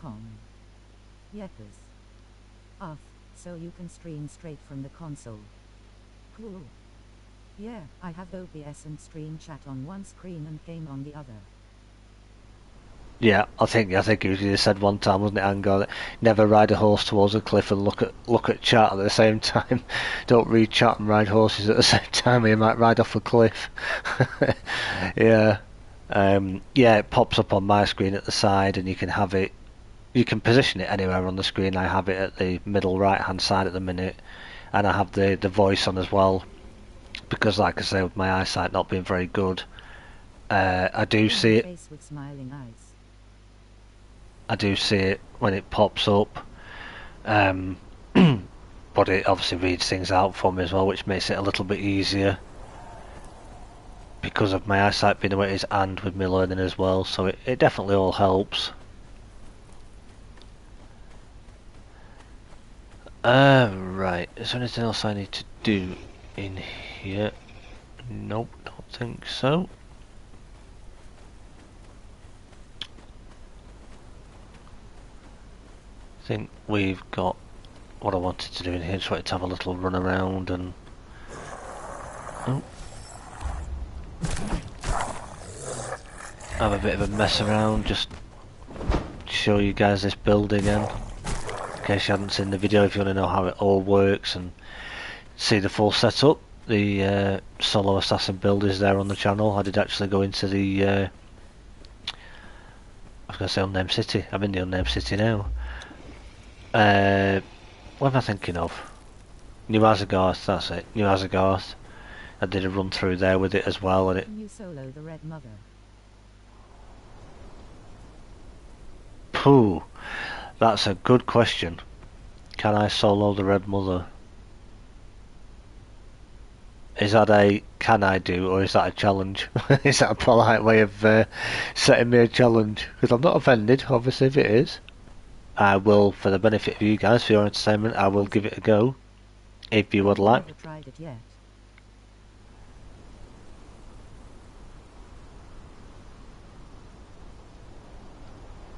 Off, so you can stream straight from the console. Cool. Yeah, I have OBS and stream chat on one screen and game on the other. Yeah, I think you said one time, wasn't it, Angor, that never ride a horse towards a cliff and look at chat at the same time. Don't read chat and ride horses at the same time, or you might ride off a cliff. Yeah. Yeah, it pops up on my screen at the side, and you can have it. You can position it anywhere on the screen. I have it at the middle right hand side at the minute, and I have the voice on as well, because, like I say, with my eyesight not being very good, I do see it. Face with smiling eyes. I do see it when it pops up. Um, but it obviously reads things out for me as well, which makes it a little bit easier because of my eyesight being the way it is, and with me learning as well. So it definitely all helps. Right, is there anything else I need to do in here? Nope, don't think so. I think we've got what I wanted to do in here. Just wanted to have a little run around and... Oh. Have a bit of a mess around, just show you guys this build again. In case you haven't seen the video, if you want to know how it all works and see the full setup, the solo assassin build is there on the channel. I did actually go into the I was going to say unnamed city. I'm in the unnamed city now. What am I thinking of? New Azagarth, that's it. New Azagarth. I did a run through there with it as well, and it... Can you solo the Red Mother? Pooh, that's a good question. Can I solo the Red Mother? Is that a can I do, or is that a challenge? Is that a polite way of setting me a challenge? Because I'm not offended, obviously, if it is. I will, for the benefit of you guys, for your entertainment, I will give it a go, if you would like. Never tried it yet.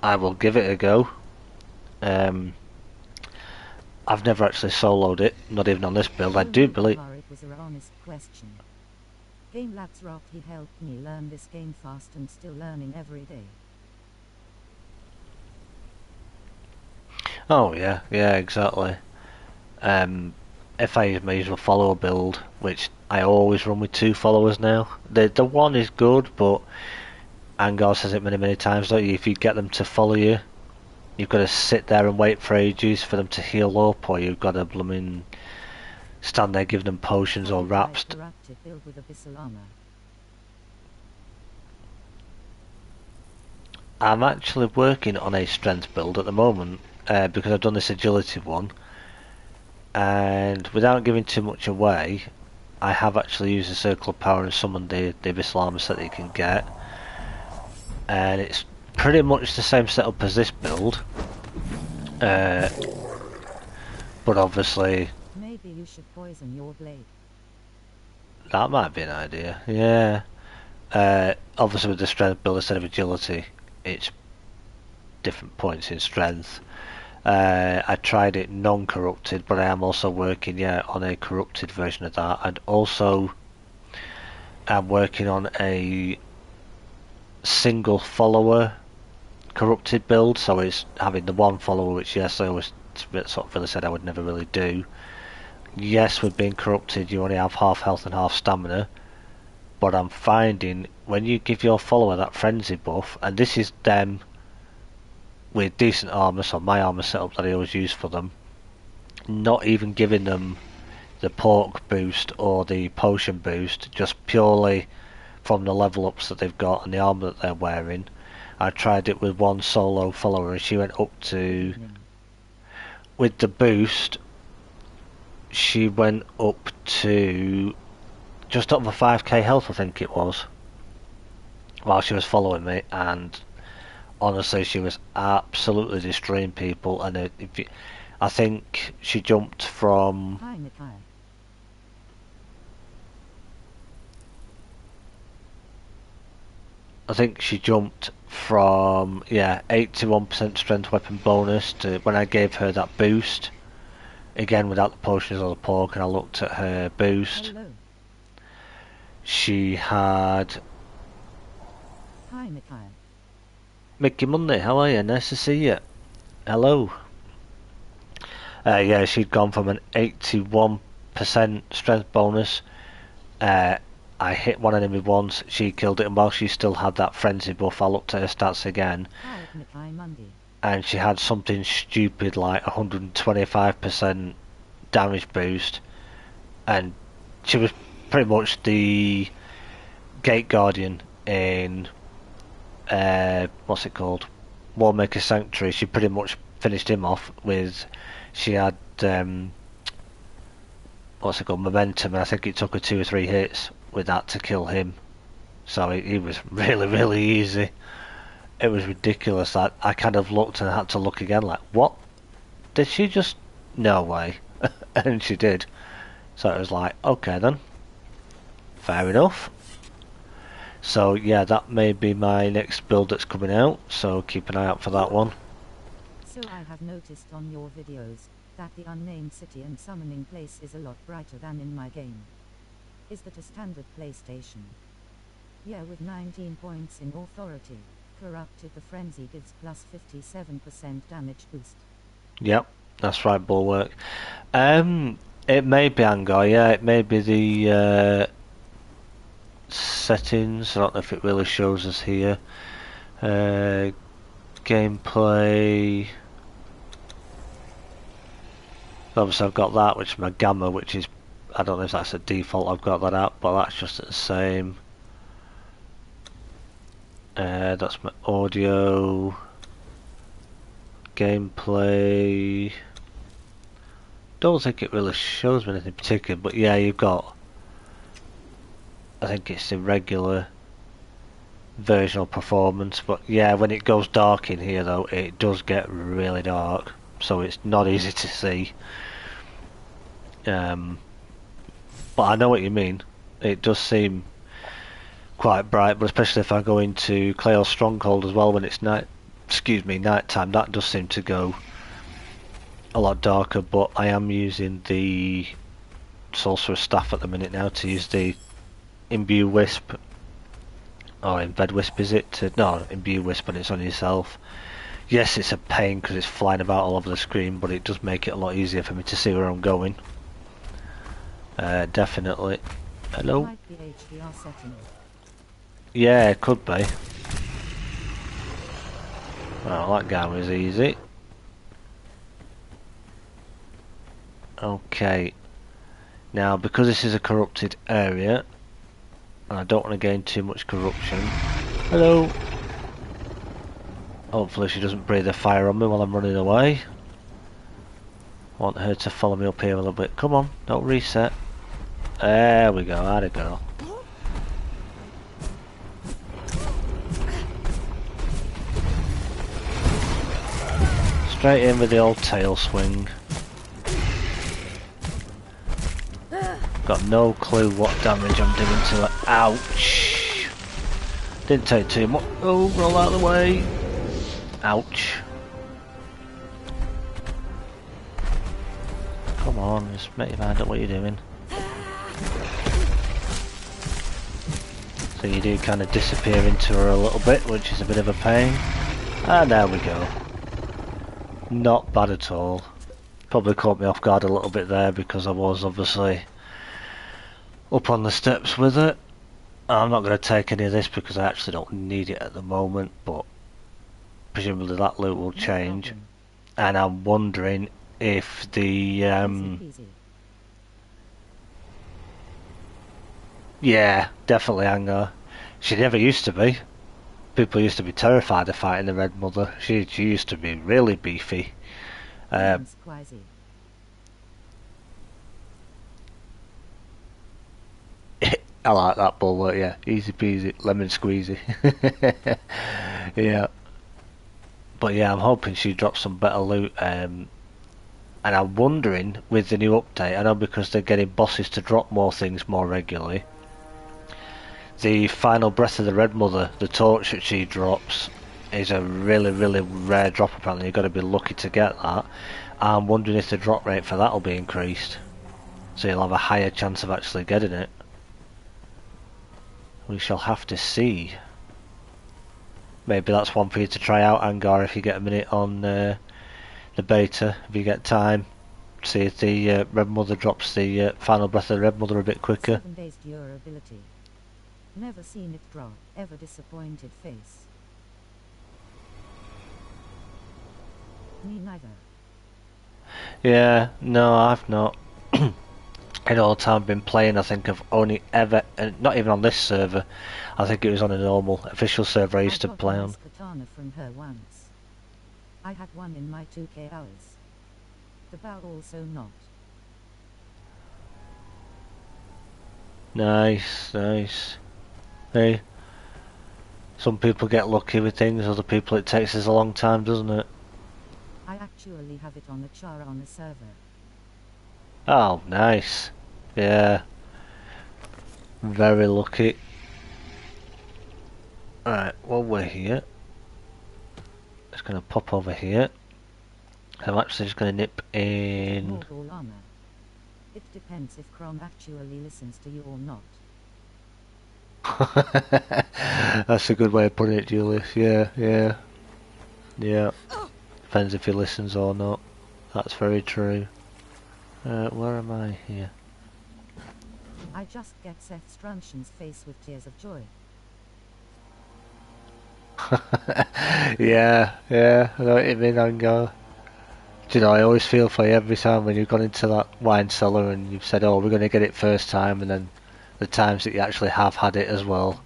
I will give it a go. I've never actually soloed it, not even on this build. I do believe... It was a honest question. Game Labs Rock, he helped me learn this game fast and still learning every day. Oh yeah, yeah, exactly. If I use my usual follower build, which I always run with 2 followers now, the one is good, but Angor says it many times, don't you? If you get them to follow you, you've got to sit there and wait for ages for them to heal up, or you've got to blooming stand there giving them potions or wraps. Build with abyssal armor. I'm actually working on a strength build at the moment, because I've done this agility one, and without giving too much away, I have actually used the circle of power and summoned the abyssal armor set that you can get, and it's pretty much the same setup as this build, but obviously maybe you should poison your blade. that might be an idea. Yeah. Obviously with the strength build instead of agility, it's different points in strength. I tried it non-corrupted, but I am also working on a corrupted version of that, and also I'm working on a single follower corrupted build, so it's having the one follower, which yes, I always sort of really said I would never really do. Yes, with being corrupted you only have half health and half stamina, but I'm finding when you give your follower that frenzy buff, and this is them with decent armor, so my armor setup that I always use for them, not even giving them the pork boost or the potion boost, just purely from the level ups that they've got and the armor that they're wearing. I tried it with one solo follower and she went up to, with the boost, she went up to just over 5k health, I think it was, while she was following me, and honestly she was absolutely destroying people. And I think she jumped from... Hi, Mikhail. I think she jumped from 81% strength weapon bonus to when I gave her that boost, again without the potions or the pork, and I looked at her boost. Hello. She had... Hi, Mikhail. Mickey Monday, how are you? Nice to see you. Hello. Yeah, she'd gone from an 81% strength bonus. I hit one enemy once, she killed it, and while she still had that frenzy buff, I looked at her stats again, and she had something stupid like 125% damage boost, and she was pretty much the Gate Guardian in what's it called? Warmaker Sanctuary. She pretty much finished him off with, she had what's it called, momentum, and I think it took her 2 or 3 hits with that to kill him. So he was really, really easy. It was ridiculous. I kind of looked and had to look again, like, what? Did she just? No way. And she did. So it was like, okay then. Fair enough. So yeah, that may be my next build that's coming out, so keep an eye out for that one. So I have noticed on your videos that the unnamed city and summoning place is a lot brighter than in my game. Is that a standard PlayStation? Yeah, with 19 points in authority. Corrupted the frenzy gives plus 57% damage boost. Yep, that's right, Bulwark. It may be Angar, yeah, it may be the settings. I don't know if it really shows us here. Gameplay. Obviously I've got that, which is my gamma, which is, I don't know if that's a default, I've got that up, but that's just the same. That's my audio. Gameplay. Don't think it really shows me anything particular, but yeah, you've got, I think it's the regular version of performance, but yeah, when it goes dark in here though, it does get really dark, so it's not easy to see. But I know what you mean. It does seem quite bright, but especially if I go into Clay's Stronghold as well when it's night time, that does seem to go a lot darker. But I am using the Sorcerer's Staff at the minute now to use the Imbue Wisp, or Embed Wisp is it? No, Imbue Wisp, and it's on yourself. Yes, it's a pain because it's flying about all over the screen, but it does make it a lot easier for me to see where I'm going. Definitely. Hello? Yeah, it could be. Well, that guy was easy. Okay. Now, because this is a corrupted area, and I don't want to gain too much corruption. Hello! Hopefully she doesn't breathe a fire on me while I'm running away. I want her to follow me up here a little bit. Come on, don't reset. There we go, how'd it go? Straight in with the old tail swing. Got no clue what damage I'm doing to it. Ouch! Didn't take too much. Oh, roll out of the way. Ouch. Come on, just make your mind up what you're doing. So you do kind of disappear into her a little bit, which is a bit of a pain. And there we go. Not bad at all. Probably caught me off guard a little bit there because I was obviously up on the steps with it. I'm not going to take any of this because I actually don't need it at the moment, but presumably that loot will change. And I'm wondering if the yeah, definitely Anger. She never used to be. People used to be terrified of fighting the Red Mother. She used to be really beefy. I like that bullet, yeah. Easy peasy, lemon squeezy. Yeah. But yeah, I'm hoping she drops some better loot. And I'm wondering, with the new update, I know because they're getting bosses to drop more things more regularly, the final Breath of the Red Mother, the torch that she drops, is a really, really rare drop apparently. You've got to be lucky to get that. I'm wondering if the drop rate for that will be increased. So you'll have a higher chance of actually getting it. We shall have to see. maybe that's one for you to try out, Angar, if you get a minute on the beta, if you get time. See if the Red Mother drops the final breath of the Red Mother a bit quicker. 7 days durability. Never seen it drop. Ever disappointed face. Me neither. Yeah, no, I've not. In all the time I've been playing, I think I've only ever, not even on this server, I think it was on a normal official server I used to play on. Katana from her once. I had one in my 2k hours. The bow also not. Nice, nice. Hey, some people get lucky with things, other people it takes us a long time, doesn't it? I actually have it on a char on a server. Oh, nice. Yeah. Very lucky. Alright, well we're here. Just going to pop over here. I'm actually just going to nip in... Mortal armor. It depends if Crom actually listens to you or not. That's a good way of putting it, Julius. Yeah, yeah. Yeah. Depends if he listens or not. That's very true. Where am I here? I just get Seth Strunction's face with tears of joy. Yeah, yeah, I know what you mean, Angar. Do you know, I always feel for you every time when you've gone into that wine cellar and you've said, oh, we're going to get it first time, and then the times that you actually have had it as well.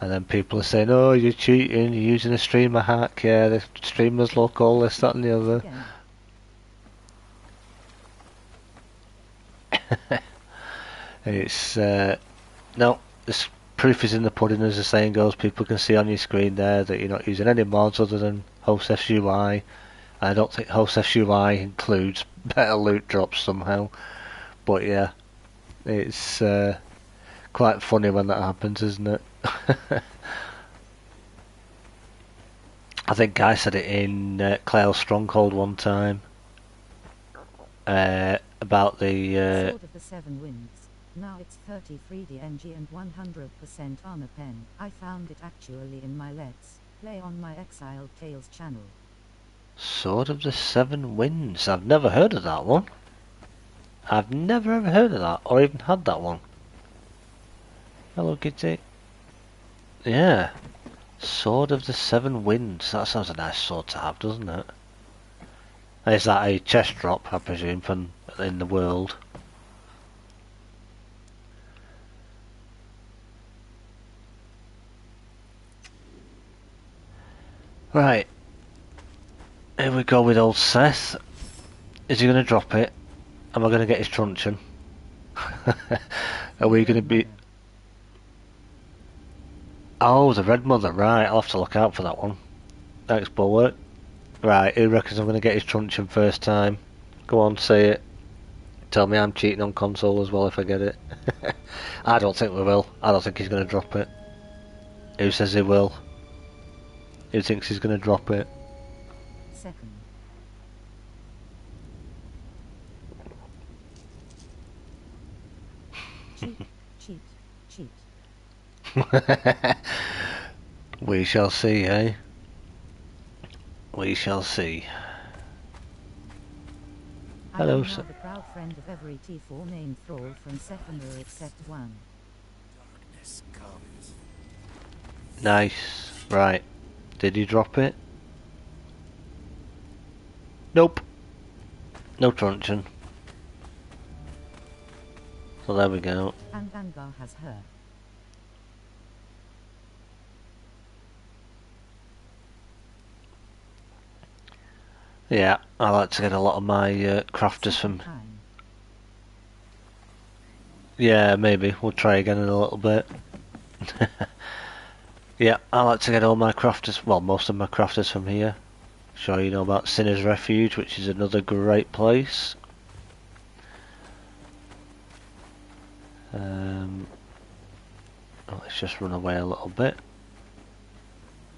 And then people are saying, oh, you're cheating, you're using a streamer hack, yeah, the streamers look all this, that and the other. It's, no, this proof is in the pudding, as the saying goes. People can see on your screen there that you're not using any mods other than HostF's UI. I don't think HostF's UI includes better loot drops somehow. But yeah, it's quite funny when that happens, isn't it? I think I said it in Cloud Stronghold one time about the Sword of the Seven Winds. Now it's 30 3D NG and 100% armor pen. I found it actually in my Let's Play on my Exiled Tales channel. Sword of the Seven Winds. I've never heard of that one. I've never ever heard of that, or even had that one. Hello, Kitty. Yeah. Sword of the Seven Winds. That sounds a nice sword to have, doesn't it? Is that a chest drop, I presume, from in the world? Right. Here we go with old Seth. Is he going to drop it? Am I going to get his truncheon? Are we going to be... Oh, the Red Mother, right, I'll have to look out for that one. Thanks, Bulwark. Right, who reckons I'm going to get his truncheon first time? Go on, say it. Tell me I'm cheating on console as well if I get it. I don't think we will. I don't think he's going to drop it. Who says he will? Who thinks he's going to drop it? Second. Cheat, cheat, cheat. We shall see, eh? We shall see. Hello, I am the proud friend of every T4 named Thrall from Seconder except one. Darkness comes. Nice. Right. Did he drop it? Nope. No truncheon. So there we go. And Angar has her. Yeah, I like to get a lot of my crafters from... Yeah, maybe. We'll try again in a little bit. Yeah, I like to get all my crafters, well, most of my crafters from here. Sure you know about Sinner's Refuge, which is another great place. Let's just run away a little bit.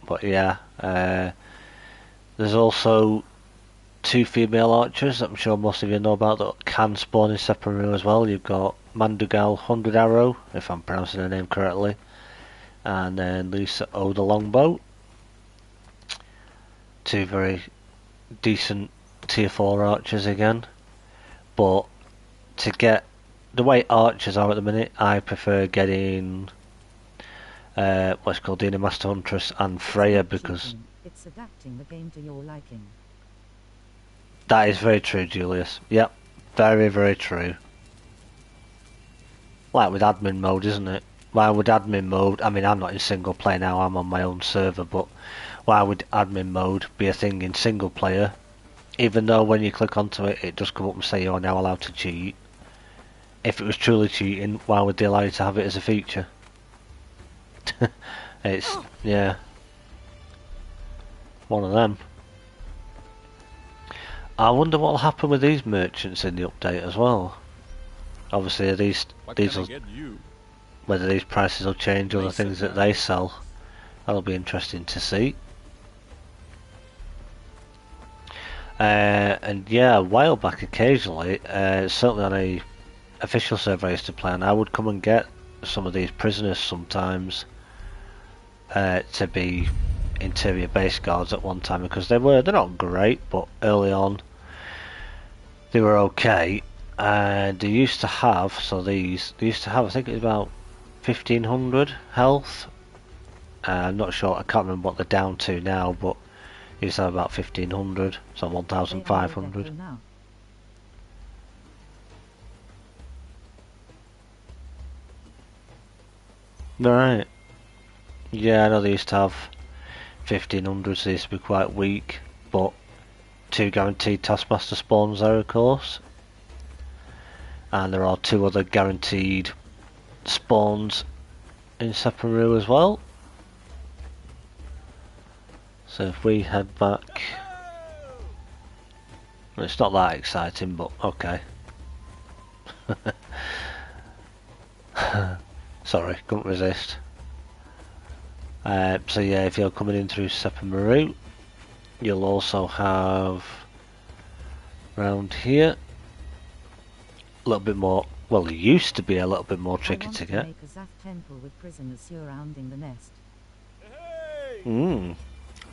But yeah, there's also 2 female archers that I'm sure most of you know about that can spawn in Separu as well. You've got Mandugal 100 Arrow, if I'm pronouncing her name correctly, and then Lisa O the Longbow. two very decent tier 4 archers again, but to get the way archers are at the minute, I prefer getting what's called Dina Master Huntress and Freya, because it's adapting the game to your liking. that is very true, Julius. Yep, very, very true. Like with admin mode, isn't it? Why would admin mode, I mean, I'm not in single player now, I'm on my own server, but why would admin mode be a thing in single player? Even though when you click onto it, it does come up and say you're now allowed to cheat. If it was truly cheating, why would they allow you to have it as a feature? It's, yeah, one of them. I wonder what'll happen with these merchants in the update as well. Obviously, whether these prices will change or the things that they sell. That'll be interesting to see. And yeah, a while back, occasionally, certainly on a official server I used to play on, I would come and get some of these prisoners sometimes to be interior base guards at one time, because they're not great, but early on they were okay. And they used to have, they used to have, I think it was about 1500 health. I'm not sure, I can't remember what they're down to now, but they used to have about 1500, so 1500. Right. Yeah, I know they used to have 1500, so they used to be quite weak, but 2 guaranteed Taskmaster spawns there, of course. And there are 2 other guaranteed spawns in Separu as well. So if we head back, well, it's not that exciting, but okay. Sorry, couldn't resist. So yeah, if you're coming in through Separu, you'll also have round here a little bit more. Well, it used to be a little bit more tricky to get. Make a Zaf temple with prisoners surrounding the nest.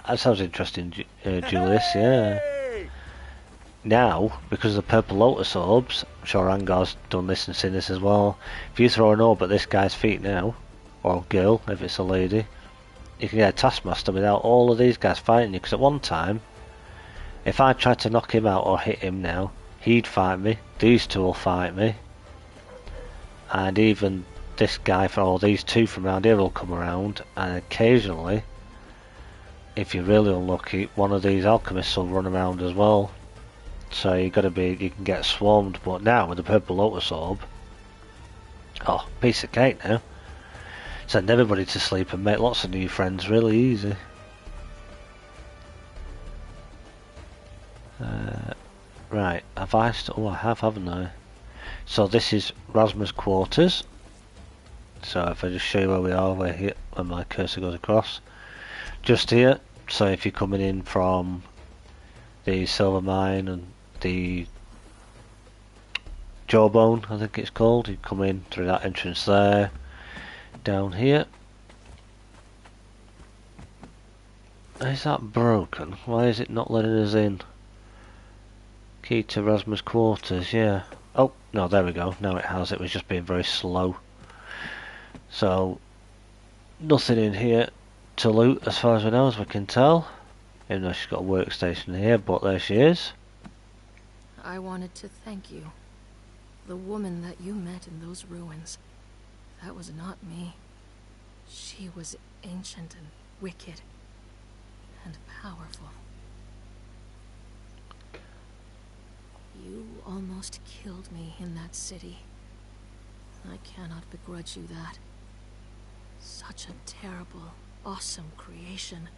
That sounds interesting, Julius. Yeah. Now, because of the purple lotus orbs, I'm sure Angar's done this and seen this as well. If you throw an orb at this guy's feet now, or girl, if it's a lady, you can get a Taskmaster without all of these guys fighting you. Because at one time, if I tried to knock him out or hit him now, he'd fight me. These 2 will fight me, and even this guy, or these 2 from around here will come around, and occasionally, if you're really unlucky, one of these alchemists will run around as well. So you can get swarmed. But now with the purple lotus orb, oh, piece of cake now. Send everybody to sleep and make lots of new friends really easy. Right, I have, haven't I? So this is Rasmus quarters. So if I just show you where we are, we're here when my cursor goes across. Just here. So if you're coming in from the silver mine and the Jawbone, I think it's called, you come in through that entrance there. Down here. Is that broken? Why is it not letting us in? Key to Rasmus quarters, yeah. Oh, no, there we go. Now it has. It was just being very slow. So, nothing in here to loot as far as we know, as we can tell. Even though she's got a workstation here, but there she is. I wanted to thank you. The woman that you met in those ruins, that was not me. She was ancient and wicked and powerful. You almost killed me in that city. I cannot begrudge you that. Such a terrible, awesome creation.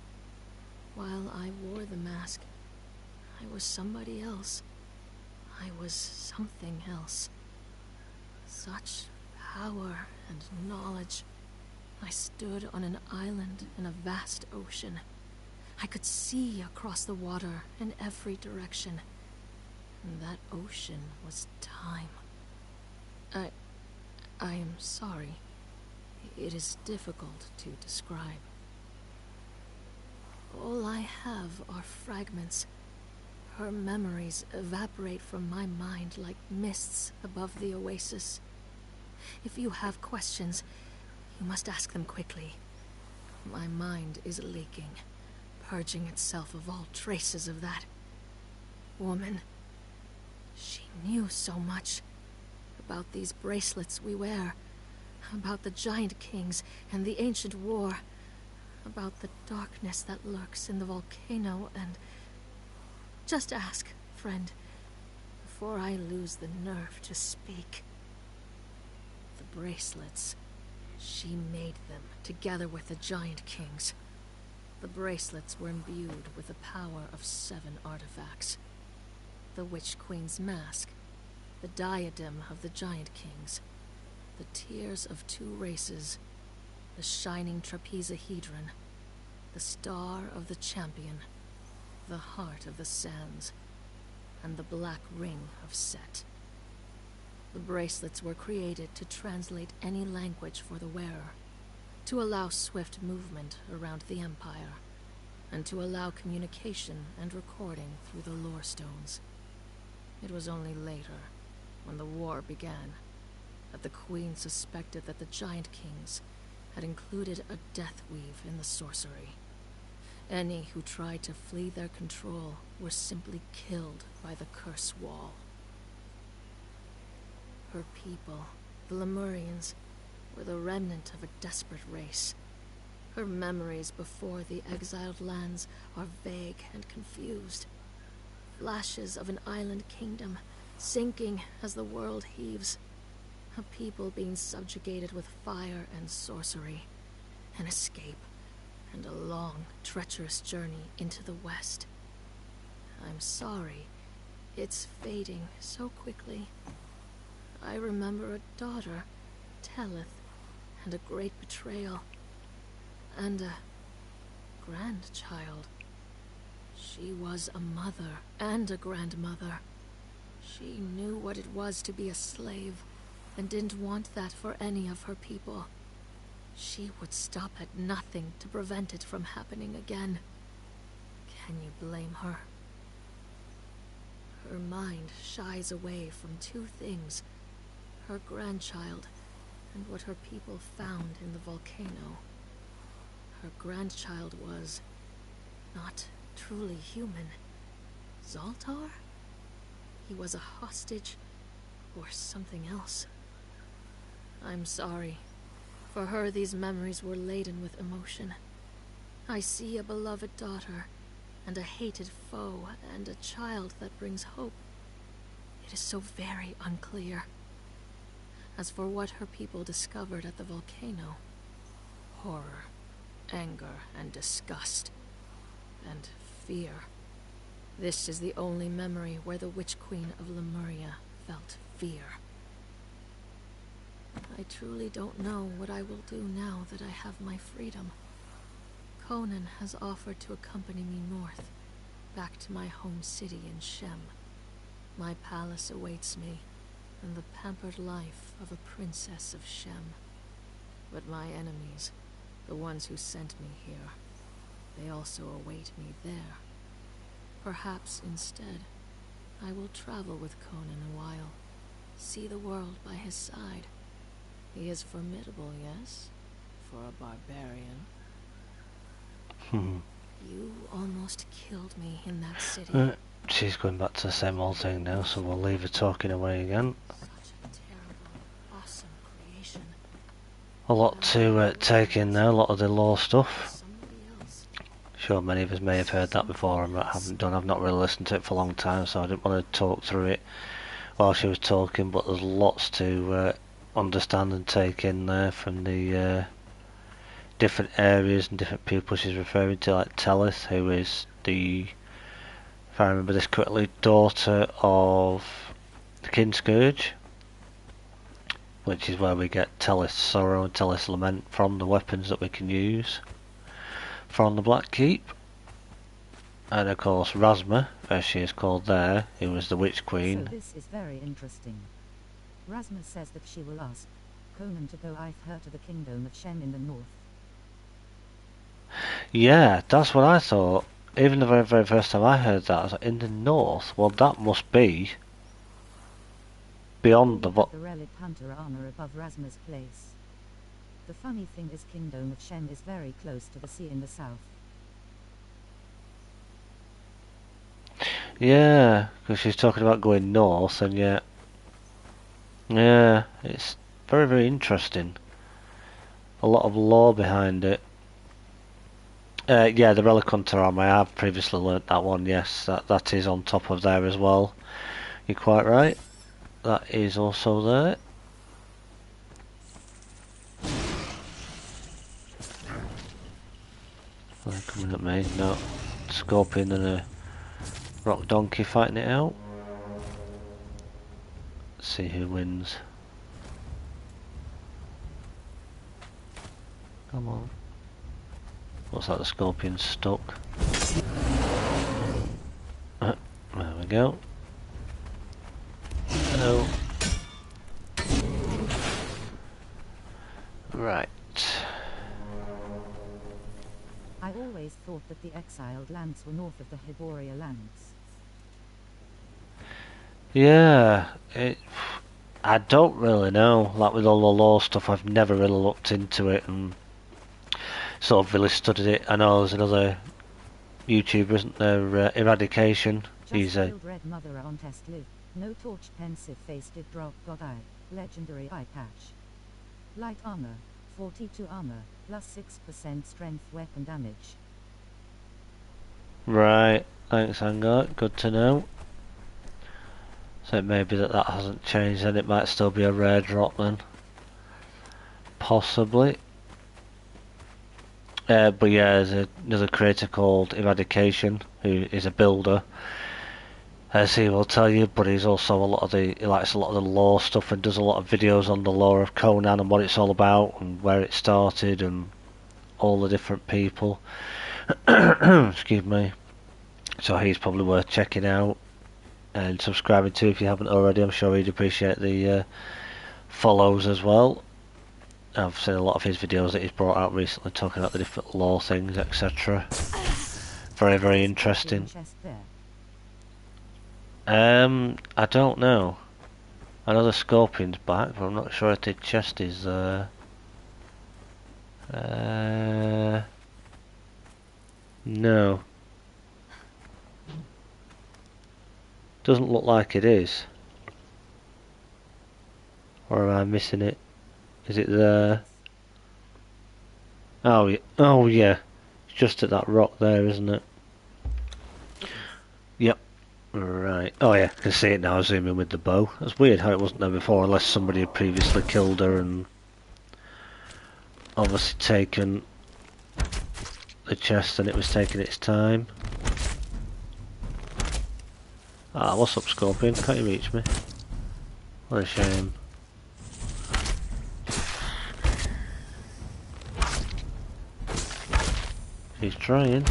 While I wore the mask, I was somebody else. I was something else. Such power and knowledge. I stood on an island in a vast ocean. I could see across the water in every direction. And that ocean was time. I am sorry. It is difficult to describe. All I have are fragments. Her memories evaporate from my mind like mists above the oasis. If you have questions, you must ask them quickly. My mind is leaking, purging itself of all traces of that woman. She knew so much about these bracelets we wear, about the Giant Kings and the ancient war, about the darkness that lurks in the volcano, and... Just ask, friend, before I lose the nerve to speak. The bracelets, she made them together with the Giant Kings. The bracelets were imbued with the power of 7 artifacts. The Witch Queen's mask, the diadem of the Giant Kings, the tears of 2 races, the shining trapezahedron, the star of the champion, the heart of the sands, and the black ring of Set. The bracelets were created to translate any language for the wearer, to allow swift movement around the Empire, and to allow communication and recording through the lore stones. It was only later, when the war began, that the Queen suspected that the Giant Kings had included a death weave in the sorcery. Any who tried to flee their control were simply killed by the curse wall. Her people, the Lemurians, were the remnant of a desperate race. Her memories before the exiled lands are vague and confused. Flashes of an island kingdom, sinking as the world heaves. A people being subjugated with fire and sorcery. An escape, and a long, treacherous journey into the West. I'm sorry. It's fading so quickly. I remember a daughter, Telith, and a great betrayal. And a grandchild. She was a mother and a grandmother. She knew what it was to be a slave, and didn't want that for any of her people. She would stop at nothing to prevent it from happening again. Can you blame her? Her mind shies away from 2 things: her grandchild and what her people found in the volcano. Her grandchild was not truly human. Zoltar? He was a hostage, or something else. I'm sorry. For her, these memories were laden with emotion. I see a beloved daughter, and a hated foe, and a child that brings hope. It is so very unclear. As for what her people discovered at the volcano, horror, anger, and disgust, and fear. This is the only memory where the Witch Queen of Lemuria felt fear. I truly don't know what I will do now that I have my freedom. Conan has offered to accompany me north, back to my home city in Shem. My palace awaits me, and the pampered life of a princess of Shem. But my enemies, the ones who sent me here, they also await me there. Perhaps instead, I will travel with Conan a while, see the world by his side. He is formidable, yes? For a barbarian. You almost killed me in that city. She's going back to the same old thing now, so we'll leave her talking away again. Such a terrible, awesome creation. A lot to take in there, a lot of the lore stuff. Somebody else. Sure, many of us may have heard that before. I've not really listened to it for a long time, so I didn't want to talk through it while she was talking. But there's lots to understand and take in there from the different areas and different people she's referring to, like Telith, who is the, if I remember this correctly, daughter of the King Scourge, which is where we get Telith's sorrow and Telith's lament from, the weapons that we can use from the Black Keep. And of course Rasma, as she is called there, who was the Witch Queen. So this is very interesting. Rasmus says that she will ask Conan to go with her to the kingdom of Shem in the north. Yeah, that's what I thought. Even the very, very first time I heard that, I was like, in the north? Well, that must be beyond the... The relic hunter armor above Rasmus Place. The funny thing is Kingdom of Shem is very close to the sea in the south. Yeah, because she's talking about going north, and yet... Yeah, it's very, very interesting. A lot of lore behind it. Yeah, the relic hunter armor, I have previously learnt that one, yes. That is on top of there as well. You're quite right. That is also there. They're coming at me. No. Scorpion and a rock donkey fighting it out. Let's see who wins. Come on. Looks like the scorpion's stuck. There we go. Hello. Right. I always thought that the exiled lands were north of the Hyboria lands. Yeah, I don't really know. Like with all the law stuff, I've never really looked into it and sort of really studied it. I know there's another YouTuber, isn't there? Eradication. He's a... Killed red mother on test live. No torch pensive face did drop god eye. Legendary eye patch. Light armor. 42 armor. Plus 6% strength weapon damage. Right. Thanks, Angart. Good to know. So it may be that hasn't changed, then it might still be a rare drop then. Possibly. But yeah, there's another creator called Eradication, who is a builder. As he will tell you, but he's also he likes a lot of the lore stuff and does a lot of videos on the lore of Conan and what it's all about and where it started and all the different people. Excuse me. So he's probably worth checking out and subscribing to if you haven't already. I'm sure he'd appreciate the follows as well. I've seen a lot of his videos that he's brought out recently talking about the different lore things, etc. Very, very interesting. I don't know. I know the scorpion's back, but I'm not sure if the chest is there. No. Doesn't look like it is. Or am I missing it? Is it there? Oh yeah. It's just at that rock there, isn't it? Yep. Right. Oh yeah, I can see it now, zooming with the bow. That's weird how it wasn't there before, unless somebody had previously killed her and obviously taken the chest and it was taking its time. Ah, what's up, Scorpion? Can't you reach me? What a shame. He's trying.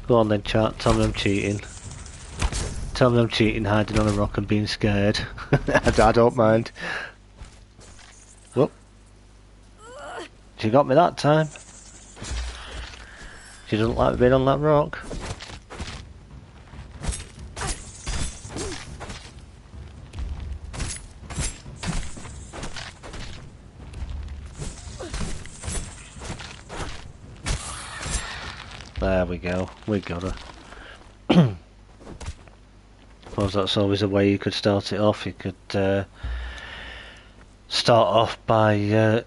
Go on then, chat. Tell me I'm cheating. Tell me I'm cheating, hiding on a rock and being scared. I don't mind. Whoop. She got me that time. She doesn't like being on that rock. There we go, we got her. Suppose that's always a way you could start it off. You could start off by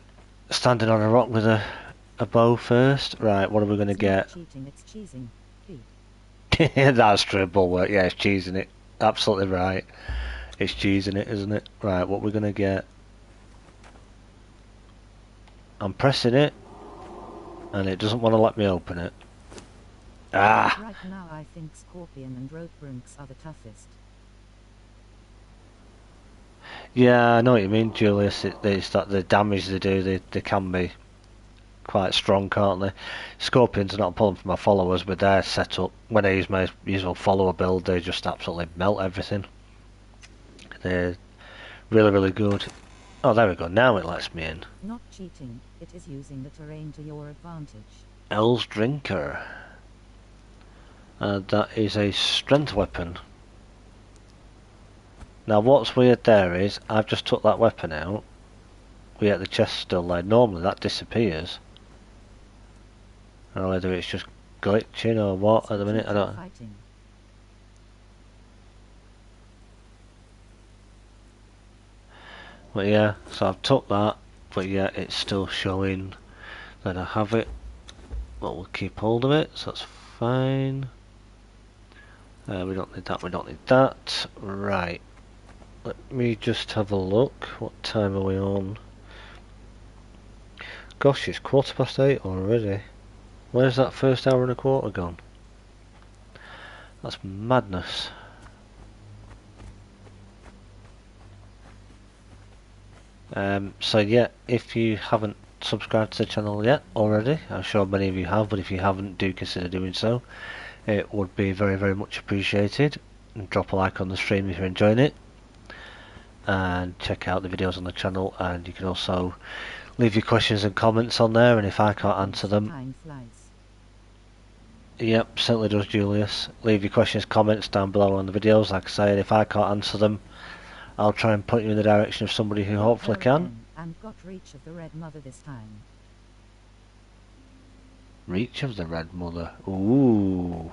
standing on a rock with a bow first. Right, what are we going to get? Cheating, it's cheesing. That's true, bulwark. Yeah, it's cheesing it. Absolutely right. It's cheesing it, isn't it? Right, what we're going to get? I'm pressing it, and it doesn't want to let me open it. Ah! Right now I think Scorpion and Roadbrunks are the toughest. Yeah, I know what you mean, Julius. It's that the damage they do, they can be quite strong, can't they? Scorpions are not a problem for my followers with their setup. When I use my usual follower build, they just absolutely melt everything. They're really, really good. Oh, there we go. Now it lets me in. Not cheating, it is using the terrain to your advantage. El's Drinker. That is a strength weapon. Now what's weird there is, I've just took that weapon out, yet the chest's still there. Normally that disappears. I don't know whether it's just glitching or what at the minute, I don't know. Fighting. But yeah, so I've took that, but yeah, it's still showing that I have it. But we'll keep hold of it, so that's fine. We don't need that, we don't need that. Right. Let me just have a look. What time are we on? Gosh, it's 8:15 already. Where's that first hour and a quarter gone? That's madness. So yeah, if you haven't subscribed to the channel yet already, I'm sure many of you have, but if you haven't, do consider doing so. It would be very, very much appreciated. And drop a like on the stream if you're enjoying it. And check out the videos on the channel, and you can also leave your questions and comments on there, and if I can't answer them, Time flies. yep, certainly does, Julius. Leave your questions, comments down below on the videos. Like I say, if I can't answer them, I'll try and point you in the direction of somebody who hopefully There can. again, and got reach of the Red Mother this time. Reach of the Red Mother. Ooh.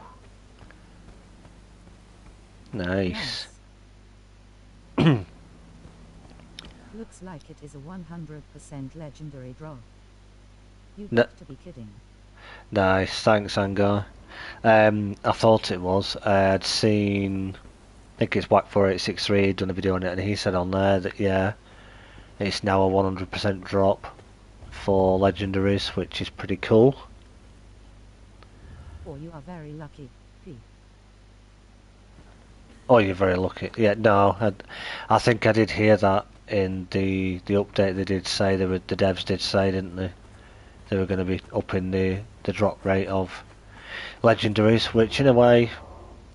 Nice. Looks like it is a 100% legendary draw. You've No. got to be kidding. Nice, thanks Angar. I thought it was. I'd seen, I think it's Whack4863 done a video on it, and he said on there that yeah, it's now a 100% drop for legendaries, which is pretty cool. Or you are very lucky. P. Oh, you're very lucky. Yeah, no, I think I did hear that in the update. They did say the devs did say, didn't they? They were going to be upping the drop rate of legendaries, which in a way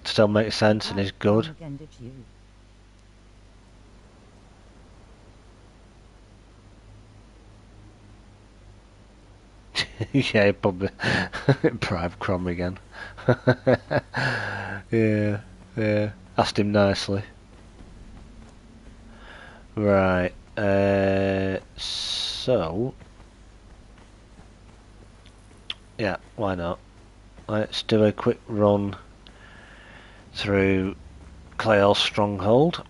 still makes sense and is good. Again, did you? Yeah, probably Private Crom again. Yeah, yeah. Asked him nicely. Right. So yeah, why not? Let's do a quick run through Clael's Stronghold.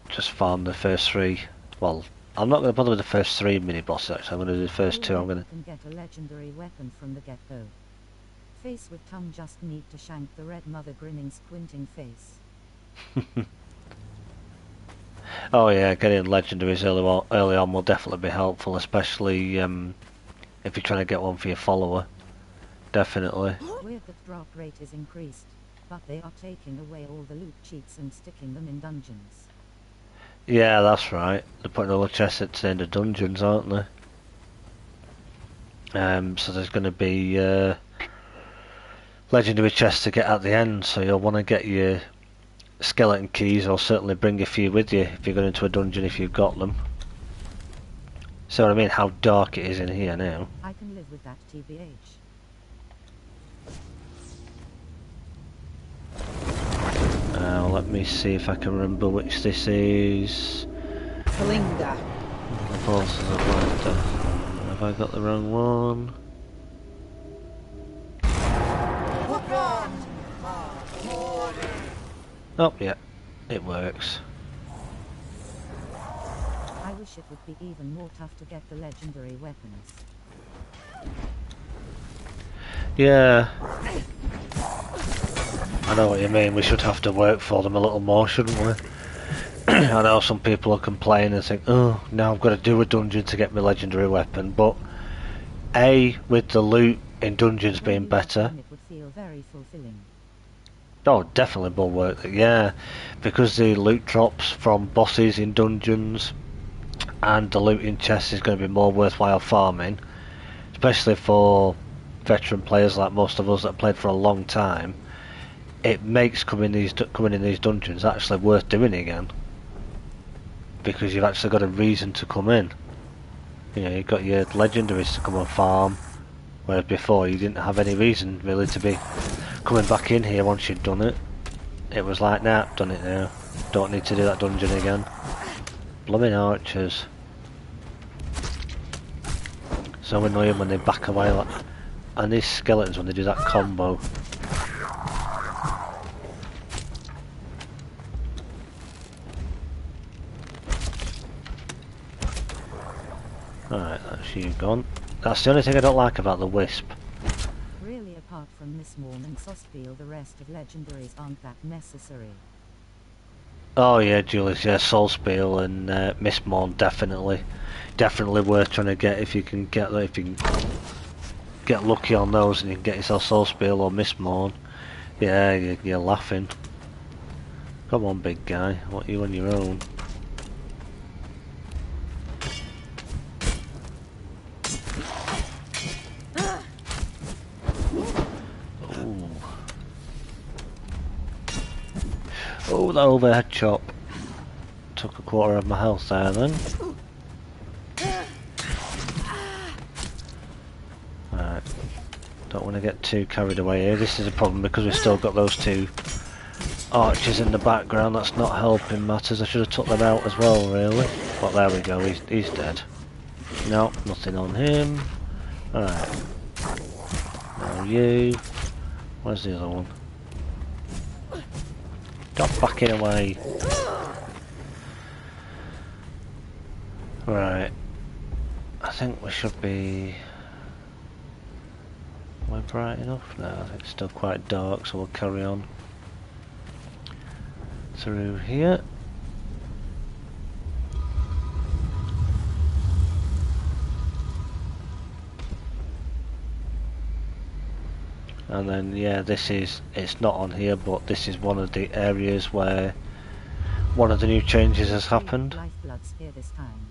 Just farm the first three. Well, I'm not going to bother with the first three mini bosses. Actually, I'm going to do the first two. I'm going to. You can get a legendary weapon from the get-go. Face with tongue, just need to shank the Red Mother grinning squinting face. Oh yeah, getting legendaries early on will definitely be helpful, especially if you're trying to get one for your follower. Definitely. Weird that drop rate is increased, but they are taking away all the loot cheats and sticking them in dungeons. Yeah, that's right. They're putting all the chests at the end of dungeons, aren't they? So there's going to be legendary chests to get at the end, so you'll want to get your skeleton keys, or certainly bring a few with you if you're going into a dungeon if you've got them. See what I mean? How dark it is in here now. I can live with that, TBH. Let me see if I can remember which this is. Kalinga. The bosses of laughter. Have I got the wrong one? Oh yeah, it works. I wish it would be even more tough to get the legendary weapons. Yeah. I know what you mean, we should have to work for them a little more, shouldn't we? I know some people will complain and think, oh, now I've got to do a dungeon to get my legendary weapon, but A, with the loot in dungeons being better, It would feel very fulfilling. oh, definitely more worth it, yeah, because the loot drops from bosses in dungeons and the loot in chests is going to be more worthwhile farming, especially for veteran players like most of us that have played for a long time. It makes coming in these dungeons actually worth doing again. because you've actually got a reason to come in. You know, you've got your legendaries to come and farm, whereas before you didn't have any reason really to be coming back in here once you'd done it. It was like, nah, done it now. Don't need to do that dungeon again. Blooming archers. So annoying when they back away like, and these skeletons when they do that combo. Alright, that's you gone. That's the only thing I don't like about the wisp. Really, apart from Miss Morn and Sosfield, the rest of legendaries aren't that necessary. Oh yeah, Julius, yeah, Soulspiel and Miss Morn definitely worth trying to get if you can get that. If you can get lucky on those and you can get yourself Soulspiel or Miss Morn, yeah, you're laughing. Come on, big guy, what are you on your own? Oh, that overhead chop took a quarter of my health there then. Right, don't want to get too carried away here. This is a problem because we've still got those two archers in the background. That's not helping matters. I should have took them out as well really. But there we go, he's dead. No, nothing on him. Alright. Now you. Where's the other one? Stop backing away. Right. I think we should be... Am I bright enough? No, I think it's still quite dark, so we'll carry on through here. And then, yeah, it's not on here, but this is one of the areas where one of the new changes has happened. Lifebloods here this time.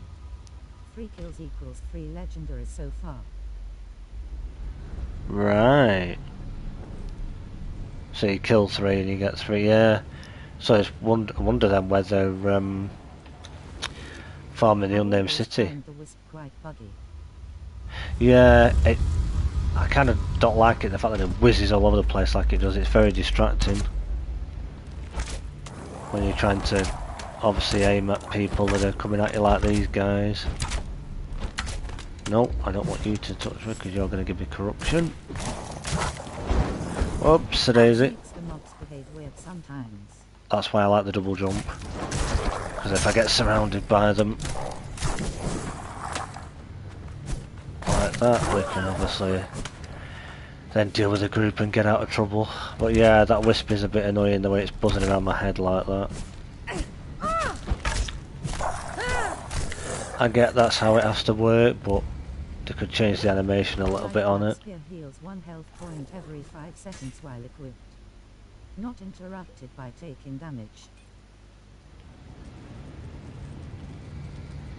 3 kills equals 3 legendaries so far. Right. So you kill 3 and you get 3, yeah. So it's I wonder then whether farming the unnamed city. Yeah, I kind of don't like it, the fact that it whizzes all over the place like it does. It's very distracting when you're trying to obviously aim at people that are coming at you like these guys. No, I don't want you to touch me because you're going to give me corruption. Oops, daisy. That's why I like the double jump, because if I get surrounded by them like that, we can obviously then deal with the group and get out of trouble. But yeah, that wisp is a bit annoying the way it's buzzing around my head like that. I get that's how it has to work, but they could change the animation a little bit on it. Spear heals 1 health point every 5 seconds while equipped. Not interrupted by taking damage.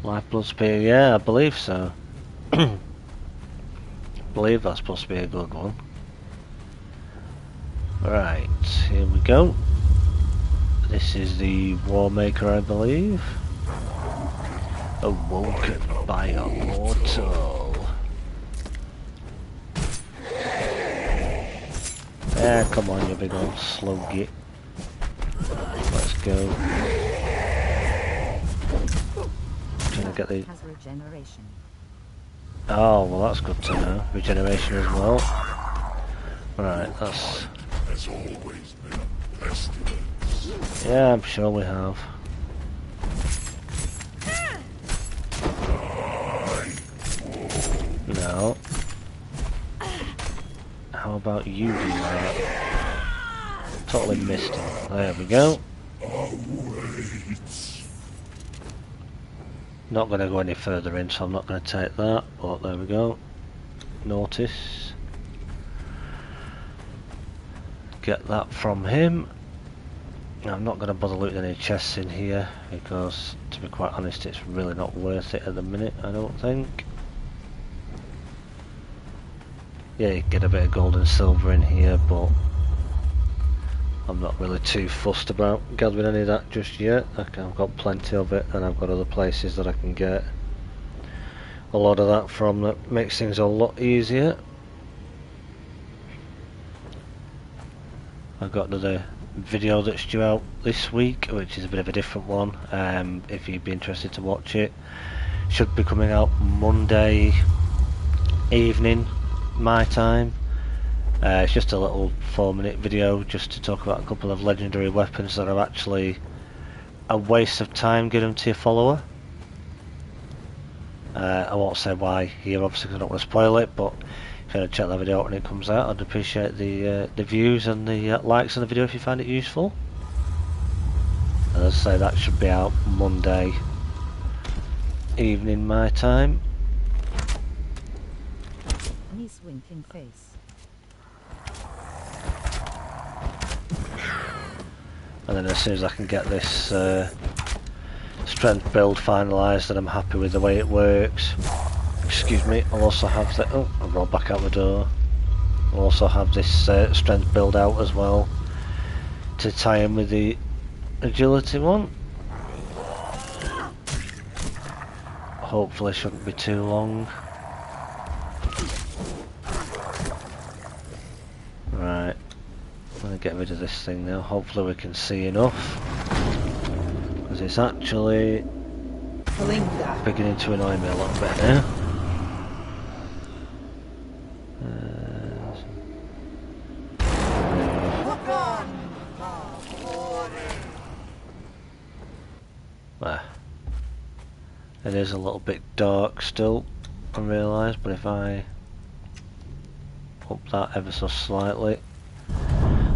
Lifeblood Spear, yeah, I believe so. I believe that's supposed to be a good one. Right, here we go. This is the War Maker, I believe. Awoken by a mortal. Yeah, come on, you big old slow git. Let's go. Trying to get the... Oh, well that's good to know. Regeneration as well. Right, that's... Yeah, I'm sure we have. No. How about you do that? Totally missed it. There we go. Not going to go any further in, so I'm not going to take that, but there we go. Notice. Get that from him. I'm not going to bother looting any chests in here, because, to be quite honest, it's really not worth it at the minute, I don't think. Yeah, you get a bit of gold and silver in here, but I'm not really too fussed about gathering any of that just yet. I've got plenty of it, and I've got other places that I can get a lot of that from that makes things a lot easier. I've got another video that's due out this week, which is a bit of a different one. If you'd be interested to watch it, should be coming out Monday evening my time. It's just a little 4-minute video just to talk about a couple of legendary weapons that are actually a waste of time getting them to your follower. I won't say why here, obviously, because I don't want to spoil it, but if you want to check that video out when it comes out, I'd appreciate the views and the likes on the video if you find it useful. And as I say, that should be out Monday evening my time. Nice winking face. And then as soon as I can get this strength build finalised and I'm happy with the way it works, excuse me, I'll also have the... oh, I'll roll back out the door. I'll also have this strength build out as well to tie in with the agility one. Hopefully shouldn't be too long. Right. I'm going to get rid of this thing now. Hopefully we can see enough, because it's actually beginning to annoy me a little bit now. There. It is a little bit dark still, I realise, but if I up that ever so slightly,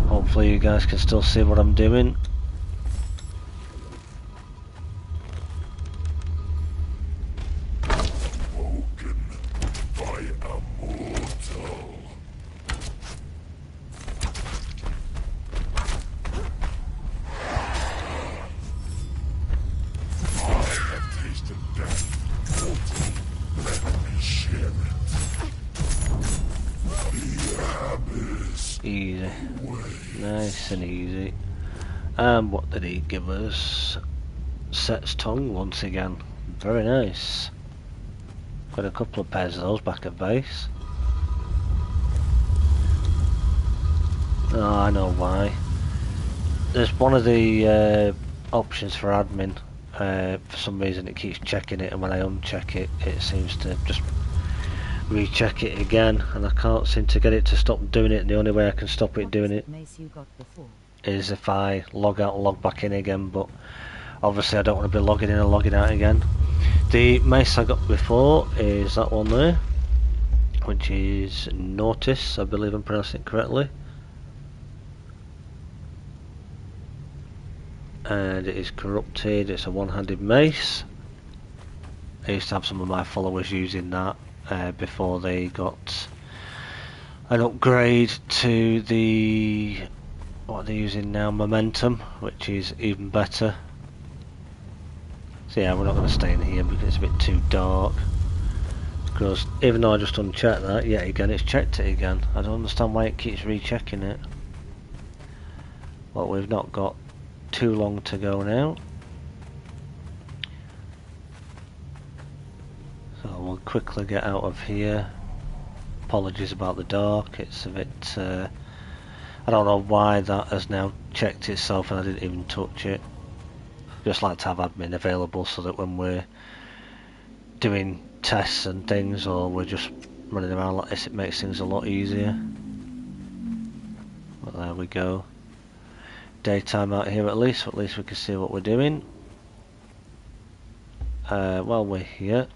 hopefully you guys can still see what I'm doing. Easy. Nice and easy. And what did he give us? Set's tongue once again. Very nice. Got a couple of pairs of those back at base. Oh, I know why. There's one of the options for admin. For some reason it keeps checking it, and when I uncheck it, it seems to just recheck it again, and I can't seem to get it to stop doing it. And the only way I can stop it doing it is if I log out and log back in again, but obviously I don't want to be logging in and logging out again. The mace I got before is that one there, which is Nortis, I believe I'm pronouncing it correctly, and it is corrupted. It's a one-handed mace. I used to have some of my followers using that before they got an upgrade to the, what they're using now, momentum, which is even better. So yeah, we're not going to stay in here because it's a bit too dark. Because even though I just unchecked that, yet again it's checked it again. I don't understand why it keeps rechecking it. But we've not got too long to go now. So we'll quickly get out of here. Apologies about the dark, it's a bit... I don't know why that has now checked itself and I didn't even touch it. Just like to have admin available so that when we're doing tests and things, or we're just running around like this, it makes things a lot easier. But there we go. Daytime out here at least we can see what we're doing. While we're here,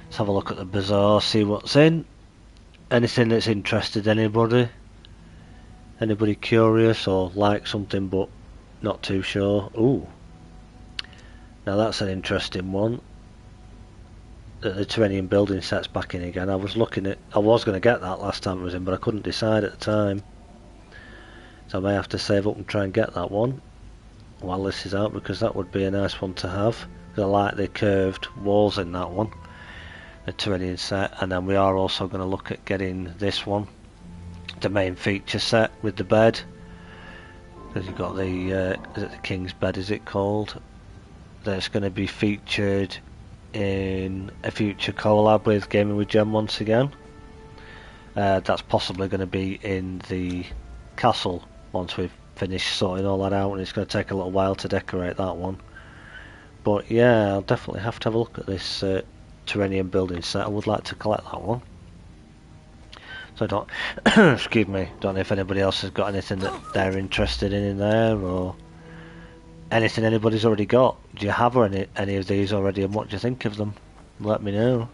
let's have a look at the bazaar, see what's in. Anything that's interested anybody? Anybody curious or like something but not too sure? Ooh. Now that's an interesting one. The Terranian building set's back in again. I was going to get that last time it was in, but I couldn't decide at the time. So I may have to save up and try and get that one while this is out, because that would be a nice one to have. I like the curved walls in that one, the Terranian set. And then we are also going to look at getting this one, the main feature set with the bed, Because you've got the, is it the King's Bed, is it called? That's going to be featured in a future collab with Gaming with Gem once again. That's possibly going to be in the castle once we've finished sorting all that out, and it's going to take a little while to decorate that one. But yeah, I'll definitely have to have a look at this Terranium building set. I would like to collect that one. So I don't, excuse me, don't know if anybody else has got anything that they're interested in there, or anything anybody's already got. Do you have any of these already, and what do you think of them? Let me know.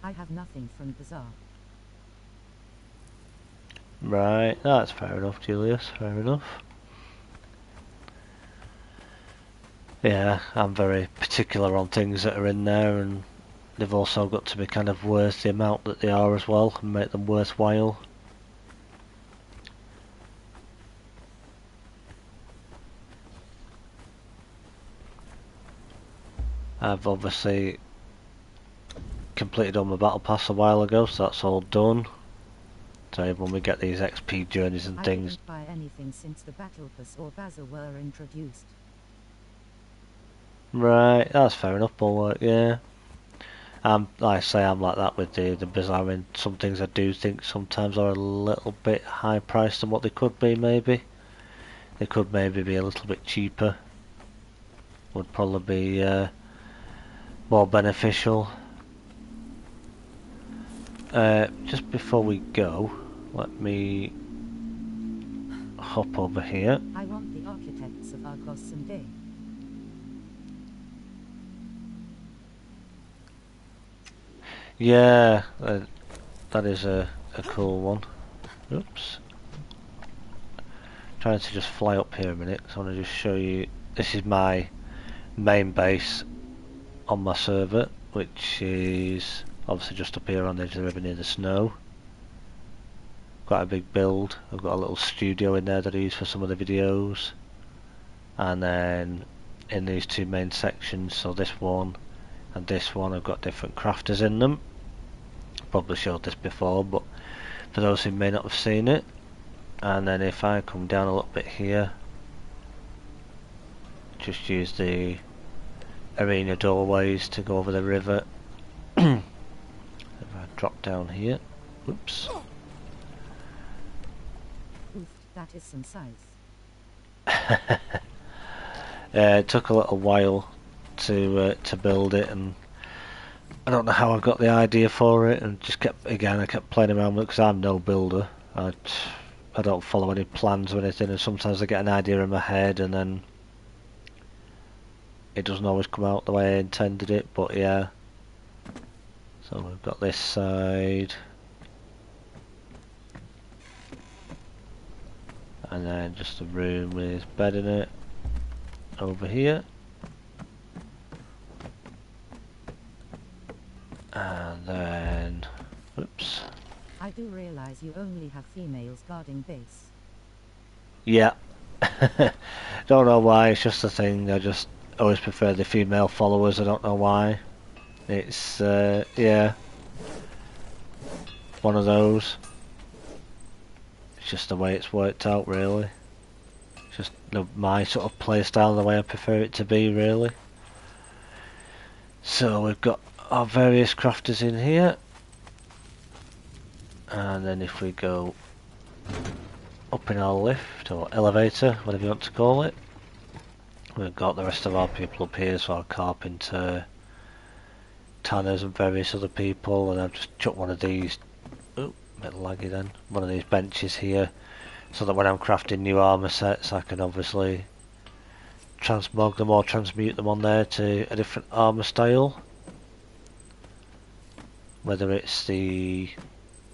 I have nothing from Bazaar. Right, that's fair enough, Julius, fair enough. Yeah, I'm very particular on things that are in there, and they've also got to be kind of worth the amount that they are as well, and make them worthwhile. I've obviously completed all my battle pass a while ago, so that's all done. So when we get these XP journeys and I things. didn't buy anything since the Battle Pass or Bazaar were introduced. Right, that's fair enough, Bulwark, yeah. Like I say, I'm like that with the Bazaar, and some things I do think sometimes are a little bit high priced than what they could be, maybe. They could maybe be a little bit cheaper. Would probably be more beneficial. Just before we go, let me hop over here. I want the Architects of Argos someday. Yeah, that is a cool one. Oops. Trying to just fly up here a minute, so I want to just show you. This is my main base on my server, which is obviously just up here on the edge of the river near the snow. Quite a big build. I've got a little studio in there that I use for some of the videos, and then in these two main sections, so this one and this one, I've got different crafters in them. Probably showed this before, but for those who may not have seen it. And then if I come down a little bit here, just use the arena doorways to go over the river. If I drop down here, whoops. Oof, that is some size. It took a little while to build it, and I don't know how I got the idea for it, and just I kept playing around with it because I'm no builder. I don't follow any plans or anything, and sometimes I get an idea in my head and then it doesn't always come out the way I intended it, but yeah. So we've got this side, and then just a room with bed in it over here. And then, oops. I do realize you only have females guarding base. Yeah. Don't know why, it's just a thing. I just always prefer the female followers. I don't know why. It's, yeah. One of those. It's just the way it's worked out, really. It's just my sort of play style, the way I prefer it to be, really. So we've got our various crafters in here. And then if we go up in our lift, or elevator, whatever you want to call it, we've got the rest of our people up here, so our carpenter, tanners and various other people, and I've just chucked one of these, oh, a bit laggy then, one of these benches here, so that when I'm crafting new armour sets I can obviously transmog them or transmute them on there to a different armour style. Whether it's the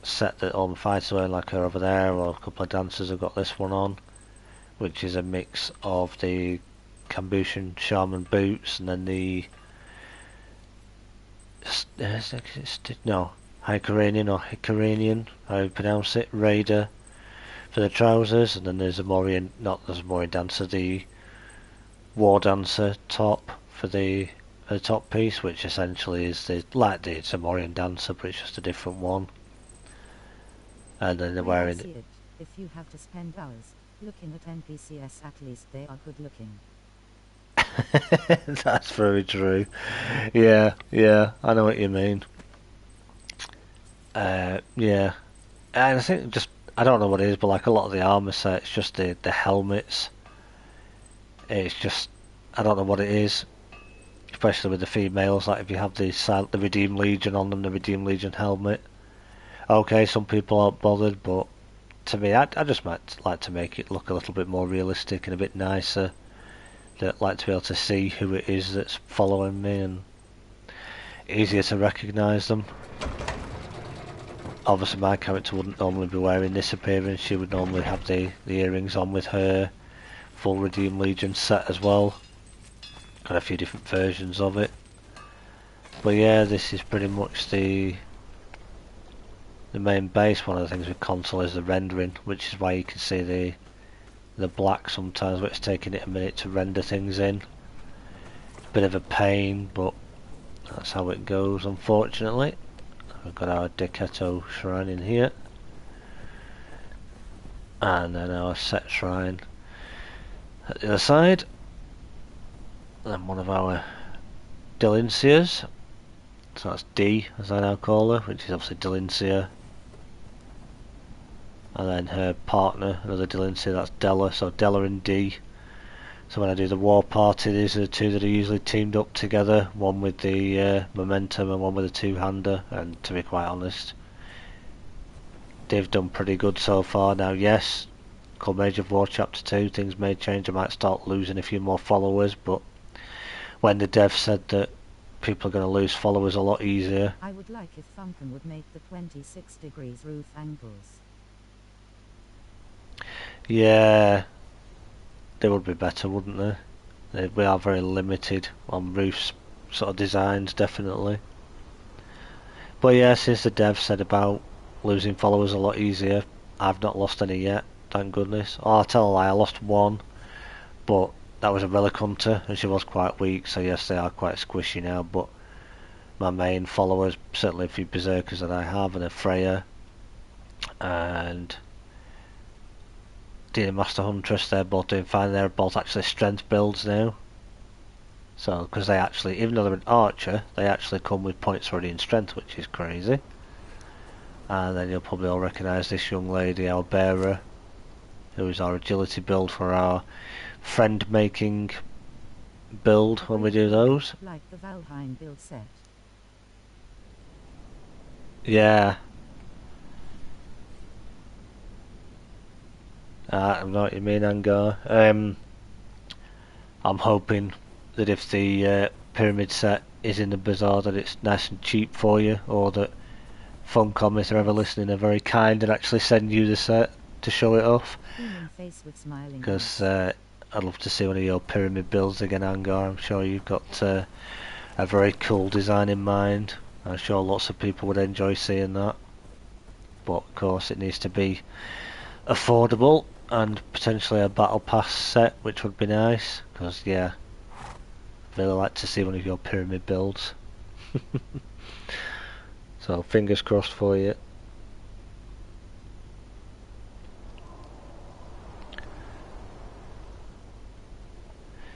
set that all my fighters are wearing, like her over there, or a couple of dancers have got this one on, which is a mix of the Cambushan Shaman boots and then the Hyperanian or Hyperanian, how you pronounce it, Raider for the trousers, and then there's a Morian, not there's a Morian dancer, the war dancer top for the top piece, which essentially is it's a Morian dancer, but it's just a different one. And then they're wearing see it. If you have to spend hours looking at NPCs, at least they are good looking. That's very true. Yeah, I know what you mean. Yeah, and I think I don't know what it is, but like a lot of the armor sets, just the helmets. It's just I don't know what it is, especially with the females. Like if you have the Redeemed Legion on them, the Redeemed Legion helmet. Okay, some people aren't bothered, but to me, I just might like to make it look a little bit more realistic and a bit nicer. I'd like to be able to see who it is that's following me and easier to recognise them. Obviously my character wouldn't normally be wearing this appearance, she would normally have the earrings on with her full Redeemed Legion set as well. Got a few different versions of it. But yeah, this is pretty much the main base. One of the things with console is the rendering, which is why you can see the black sometimes, but it's taking it a minute to render things in. Bit of a pain, but that's how it goes, unfortunately. We've got our Decatto shrine in here, and then our set shrine at the other side, and one of our Delincias. So that's D, as I now call her, which is obviously Delincia. And then her partner, another Delincia, that's Della, so Della and D. So when I do the war party, these are the two that are usually teamed up together, one with the momentum and one with a two-hander, and to be quite honest, they've done pretty good so far. Now yes, come Age of War Chapter 2, things may change, I might start losing a few more followers, but when the dev said that people are going to lose followers a lot easier. I would like if Funkin would make the 26 degrees roof angles. Yeah, they would be better, wouldn't they? We are very limited on roofs sort of designs, definitely. But yeah, since the dev said about losing followers a lot easier, I've not lost any yet, thank goodness. Oh, I'll tell a lie, I lost one, but that was a Relic Hunter, and she was quite weak, so yes, they are quite squishy now, but my main followers, certainly a few Berserkers that I have, and a Freya, and the Master Huntress, they're both doing fine. They're both actually strength builds now. So, because they actually, even though they're an archer, they actually come with points already in strength, which is crazy. And then you'll probably all recognise this young lady, our bearer, who is our agility build for our friend making build when we do those. Like the Valheim build set. Yeah. I know what you mean, Angar. I'm hoping that if the pyramid set is in the bazaar, that it's nice and cheap for you, or that Funcom, if they're ever listening, are very kind and actually send you the set to show it off. Because I'd love to see one of your pyramid builds again, Angar. I'm sure you've got a very cool design in mind. I'm sure lots of people would enjoy seeing that. But of course, it needs to be affordable, and potentially a battle pass set, which would be nice, because yeah, I'd really like to see one of your pyramid builds. So fingers crossed for you.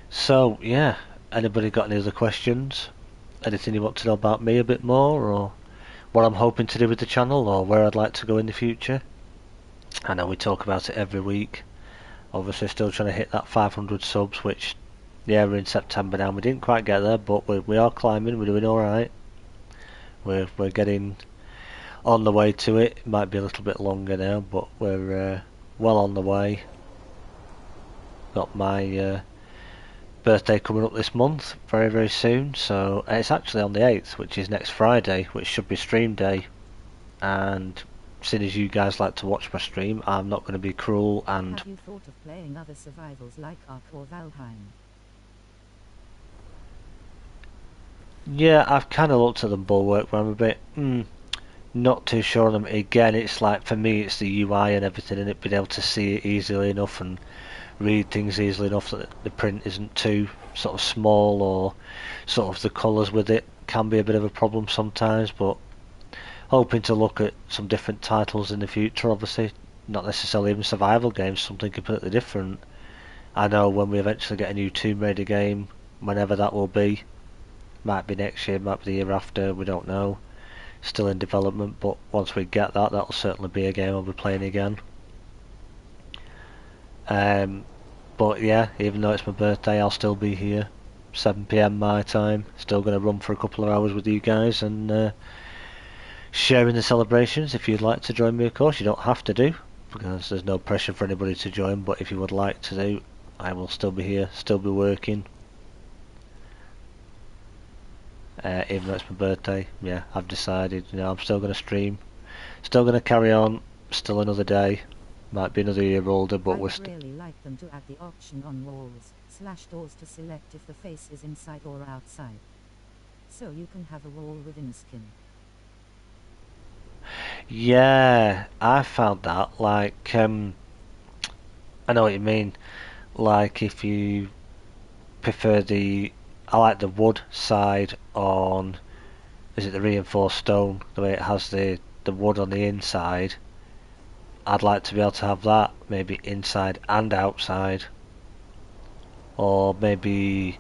So yeah, anybody got any other questions? Anything you want to know about me a bit more, or what I'm hoping to do with the channel, or where I'd like to go in the future? I know we talk about it every week. Obviously still trying to hit that 500 subs, which, yeah, we're in September now. We didn't quite get there, but we are climbing. We're doing alright. We're getting on the way to it. It might be a little bit longer now, but we're well on the way. Got my birthday coming up this month, very, very soon. So it's actually on the 8th, which is next Friday, which should be stream day. And seeing as you guys like to watch my stream, I'm not going to be cruel and... Have you thought of playing other survivals like Ark or Valheim? Yeah, I've kind of looked at them Bulwark, but I'm a bit... Not too sure on them. Again, it's like, for me, it's the UI and everything, and it being able to see it easily enough and read things easily enough that the print isn't too sort of small, or sort of the colours with it can be a bit of a problem sometimes. But hoping to look at some different titles in the future, obviously, not necessarily even survival games, something completely different. I know when we eventually get a new Tomb Raider game, whenever that will be, might be next year, might be the year after, we don't know. Still in development, but once we get that, that'll certainly be a game I'll be playing again. But yeah, even though it's my birthday, I'll still be here, 7 PM my time. Still going to run for a couple of hours with you guys and sharing the celebrations. If you'd like to join me, of course, you don't have to do, because there's no pressure for anybody to join, but if you would like to do, I will still be here, still be working. Even though it's my birthday, yeah, I've decided, I'm still going to stream, still going to carry on, still another day, might be another year older, but we're I'd really like them to add the option on walls/doors to select if the face is inside or outside. So you can have a wall within a skin. Yeah, I found that, like, I know what you mean, like if you prefer I like the wood side on, is it the reinforced stone, the way it has the wood on the inside. I'd like to be able to have that maybe inside and outside, or maybe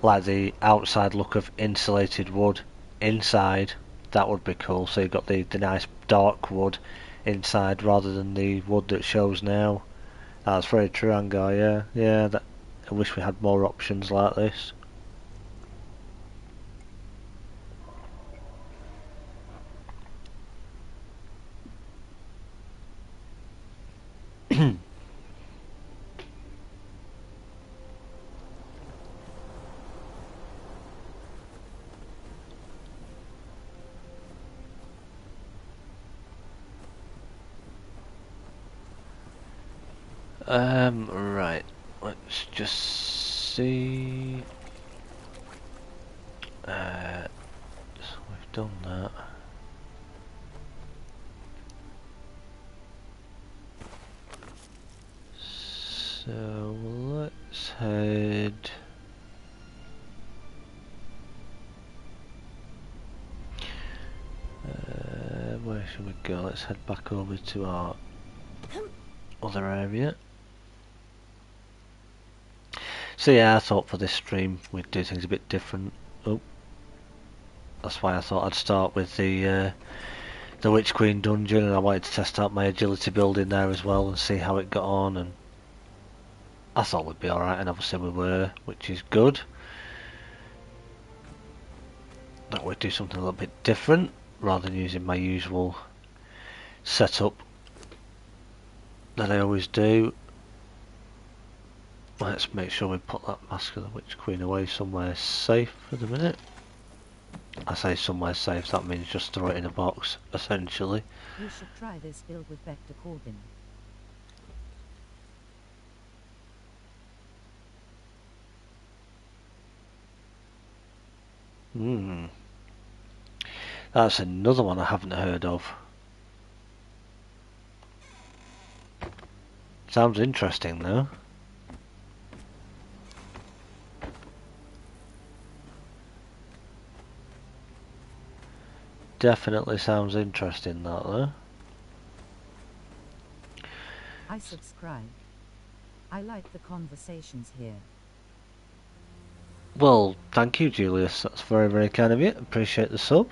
like the outside look of insulated wood inside. That would be cool, so you've got the nice dark wood inside rather than the wood that shows now. That's very true, Angar, yeah, that, I wish we had more options like this. Right, let's just see. So we've done that. So let's head. Where should we go? Let's head back over to our other area. So yeah, I thought for this stream we'd do things a bit different. Oh, that's why I thought I'd start with the Witch Queen dungeon, and I wanted to test out my agility building there as well and see how it got on, and I thought we'd be alright, and obviously we were, which is good. That we'd do something a little bit different rather than using my usual setup that I always do. Let's make sure we put that Mask of the Witch Queen away somewhere safe for the minute. I say somewhere safe, that means just throw it in a box, essentially. You should try this build with Vector Corbin. That's another one I haven't heard of. Sounds interesting though. Definitely sounds interesting, that though. I subscribe. I like the conversations here. Well, thank you, Julius. That's very, very kind of you. Appreciate the sub.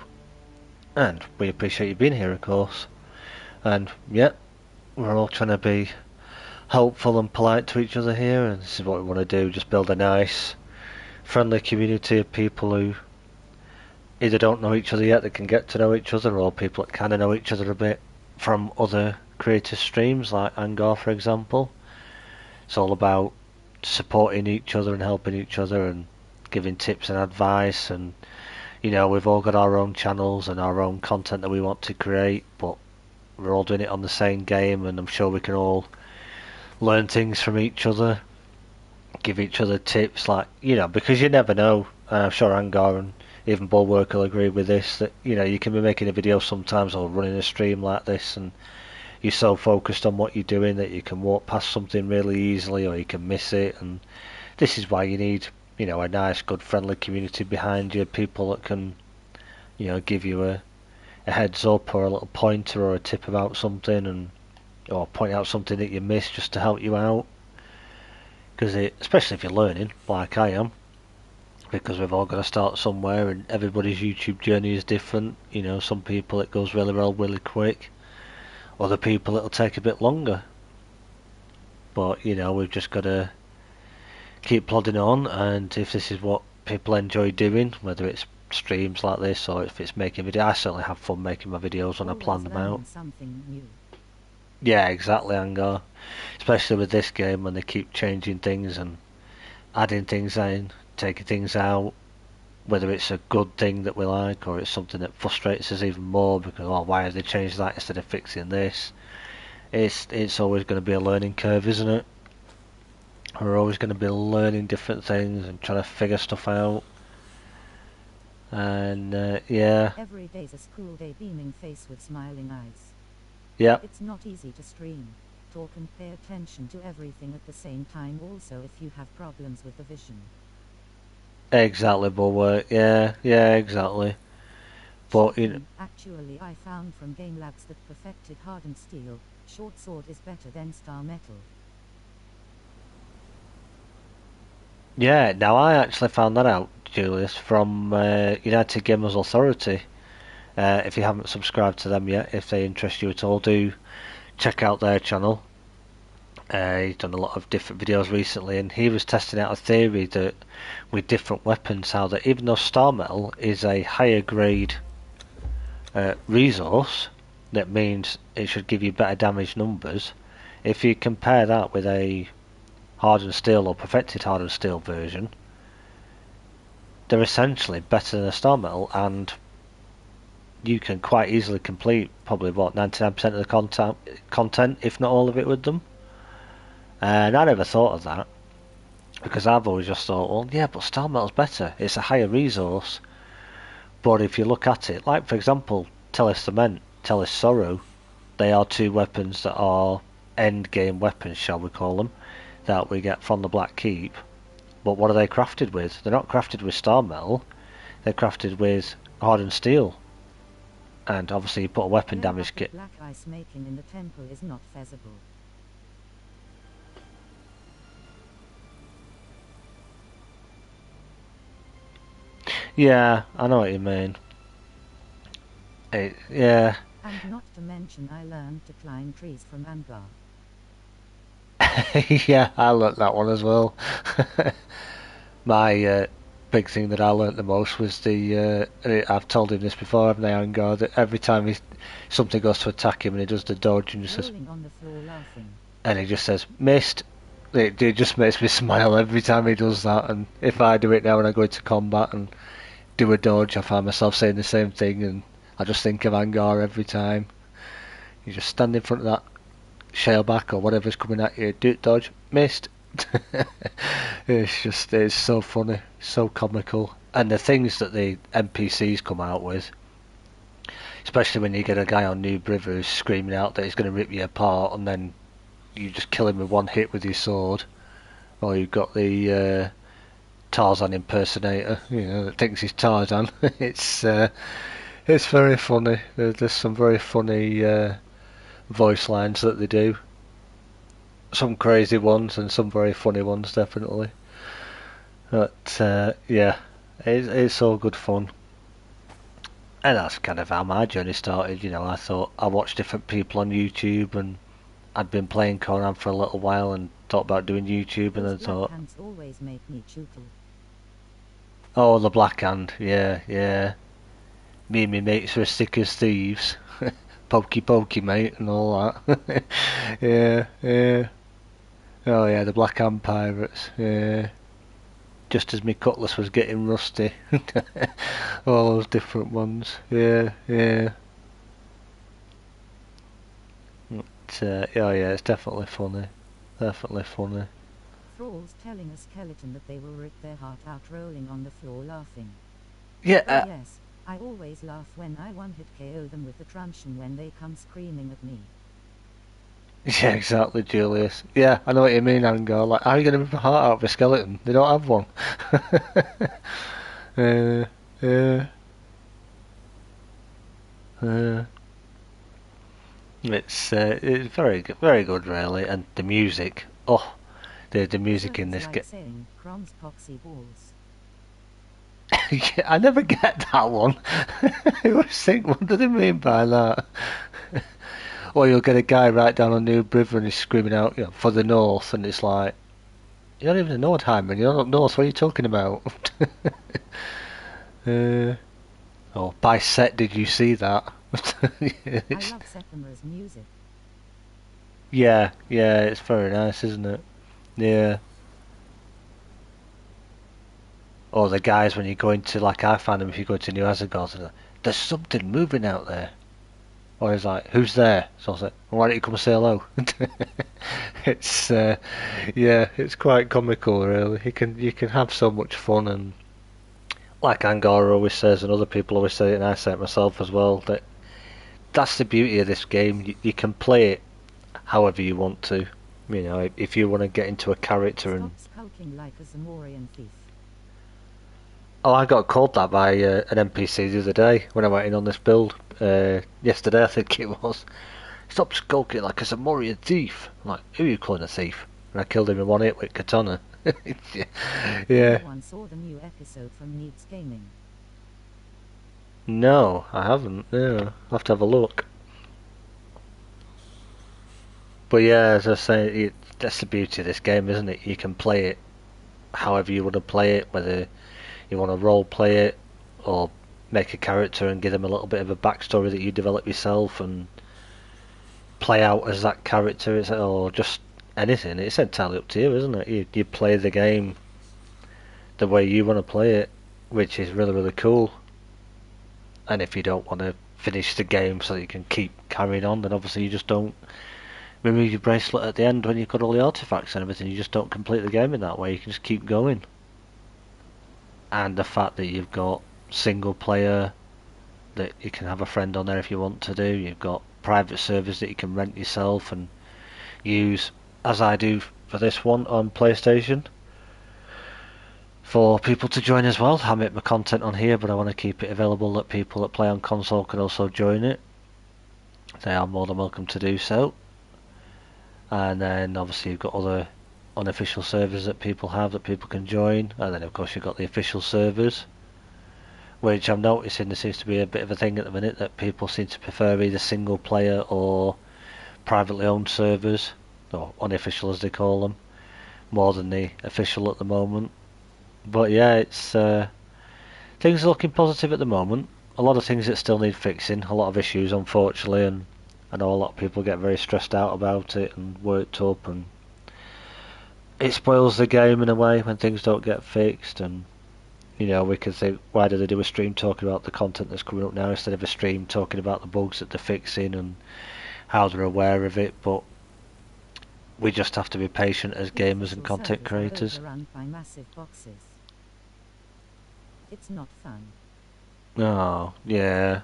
And we appreciate you being here, of course. And, yeah, we're all trying to be helpful and polite to each other here, and this is what we want to do, just build a nice, friendly community of people who either don't know each other yet, that can get to know each other, or people that kind of know each other a bit from other creator streams, like Angar, for example. It's all about supporting each other and helping each other and giving tips and advice, and we've all got our own channels and our own content that we want to create, but we're all doing it on the same game, and I'm sure we can all learn things from each other, give each other tips, like, because you never know. I'm sure Angar and even Bulwark will agree with this, that you can be making a video sometimes or running a stream like this, and you're so focused on what you're doing that you can walk past something really easily, or you can miss it. And this is why you need a nice, good, friendly community behind you, people that can give you a heads up or a little pointer or a tip about something, and or point out something that you missed just to help you out. Because especially if you're learning like I am, because we've all got to start somewhere, and everybody's YouTube journey is different. Some people it goes really well, really quick. Other people it'll take a bit longer. But we've just got to keep plodding on, and if this is what people enjoy doing, whether it's streams like this or if it's making videos, I certainly have fun making my videos when I plan them out. Something new. Yeah, exactly, Angar. Especially with this game when they keep changing things and adding things in, taking things out, whether it's a good thing that we like or it's something that frustrates us even more because, why have they changed that instead of fixing this? It's always going to be a learning curve, isn't it? We're always going to be learning different things and trying to figure stuff out. And yeah. Every day's a school day, beaming face with smiling eyes. Yeah. It's not easy to stream, talk and pay attention to everything at the same time, also if you have problems with the vision. Exactly, Bulwark. Yeah, exactly. But actually, I found from Game Labs that perfected hardened steel, short sword is better than star metal. Yeah, now I actually found that out, Julius, from United Gamers Authority. If you haven't subscribed to them yet, if they interest you at all, do check out their channel. He's done a lot of different videos recently, and he was testing out a theory that with different weapons, how that even though star metal is a higher grade resource, that means it should give you better damage numbers. If you compare that with a hardened steel or perfected hardened steel version, they're essentially better than a star metal, and you can quite easily complete probably 99% of the content, if not all of it, with them. And I never thought of that, because I've always just thought, well, yeah, but star metal's better, it's a higher resource. But if you look at it, like for example, Telis Cement, Telis Sorrow, they are two weapons that are end game weapons, shall we call them, that we get from the Black Keep. But what are they crafted with? They're not crafted with star metal, they're crafted with hardened steel. And obviously you put a weapon damage kit. Black ice making in the temple is not feasible. Yeah, I know what you mean. Yeah. And not to mention I learned to climb trees from Angar. Yeah, I learnt that one as well. My big thing that I learnt the most was I've told him this before, haven't I, Angar, that every time something goes to attack him and he does the dodge and just says, on the floor laughing. And he just says, missed. It just makes me smile every time he does that. And if I do it now when I go into combat and do a dodge, I find myself saying the same thing, and I just think of Angar every time. You just stand in front of that shaleback or whatever's coming at you, do it, dodge, missed. It's so funny, so comical. And the things that the NPCs come out with, especially when you get a guy on New River who's screaming out that he's going to rip you apart, and then you just kill him with one hit with your sword. Or you've got the Tarzan impersonator, that thinks he's Tarzan. It's very funny. There's some very funny voice lines that they do. Some crazy ones and some very funny ones, definitely. But yeah, it's all good fun. And that's kind of how my journey started. I thought I watched different people on YouTube, and I'd been playing Conan for a little while and thought about doing YouTube, and I thought, always make me chuckle. Oh, the Black Hand, yeah. Me and my mates are as thick as thieves. Pokey, mate, and all that. Yeah. Oh yeah, the Black Hand Pirates, yeah. Just as my cutlass was getting rusty. All those different ones, yeah. But, oh yeah, it's definitely funny. Thralls telling a skeleton that they will rip their heart out, rolling on the floor laughing. Yeah, Oh yes, I always laugh when I one-hit KO them with the truncheon when they come screaming at me. yeah, exactly, Julius. Yeah, I know what you mean, Angor. Like, how are you going to rip a heart out of a skeleton? They don't have one. Yeah. It's very good, really, and the music. Oh, the music in Sounds this like game. saying crumbs poxy balls. Yeah, I never get that one. I always think, what do they mean by that? Or you'll get a guy right down on New River and he's screaming out, for the North, and it's like, you're not even a Nordheimer, you're not North, what are you talking about? uh, by set, did you see that? I love Septima's music. Yeah, it's very nice, isn't it? Yeah. Or the guys when you go into, like I found them if you go to New Azagos, like, there's something moving out there. Or he's like, who's there? So I was like, well, why don't you come and say hello? It's it's quite comical, really. You can have so much fun, and like Angora always says, and other people always say it, and I say it myself as well, that's the beauty of this game. You can play it however you want to. If you want to get into a character and Stop skulking like a Zamorian thief. oh, I got called that by an NPC the other day when I went in on this build. Yesterday, I think it was. Stop skulking like a Zamorian thief. I'm like, who are you calling a thief? And I killed him in one hit with katana. Yeah. Everyone saw the new episode from Needs Gaming. No, I haven't. No, I'll have to have a look. But yeah, as I say, that's the beauty of this game, isn't it? You can play it however you want to play it, whether you want to role play it or make a character and give them a little bit of a backstory that you develop yourself and play out as that character, or just anything. It's entirely up to you, isn't it? You play the game the way you want to play it, which is really, really cool. And if you don't want to finish the game so that you can keep carrying on, then obviously you just don't remove your bracelet at the end when you've got all the artifacts and everything. You just don't complete the game in that way. You can just keep going. And the fact that you've got single player, that you can have a friend on there if you want to do. You've got private servers that you can rent yourself and use, as I do for this one on PlayStation, for people to join as well. I make my content on here, but I want to keep it available that people that play on console can also join it. They are more than welcome to do so. And then obviously you've got other unofficial servers that people have that people can join, and then of course you've got the official servers, which I'm noticing there seems to be a bit of a thing at the minute that people seem to prefer either single player or privately owned servers, or unofficial as they call them, more than the official at the moment. But yeah, it's things are looking positive at the moment. A lot of things that still need fixing, a lot of issues unfortunately, and I know a lot of people get very stressed out about it and worked up, and it spoils the game in a way when things don't get fixed. And we could think, why do they do a stream talking about the content that's coming up now instead of a stream talking about the bugs that they're fixing and how they're aware of it? But we just have to be patient as gamers and content creators. Overrun by massive boxes. It's not fun. Oh, yeah.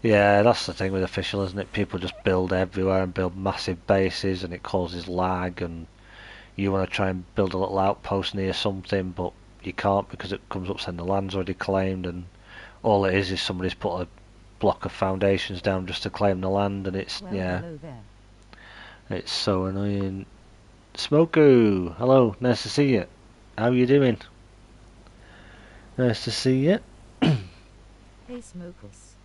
Yeah, that's the thing with official, isn't it? People just build everywhere and build massive bases, and it causes lag, and you want to try and build a little outpost near something, but you can't because it comes up saying the land's already claimed, and all it is somebody's put a block of foundations down just to claim the land, and it's, Well, yeah, hello there. it's so annoying. Smoku, hello, nice to see you. How you doing? Nice to see you. Hey Smokers.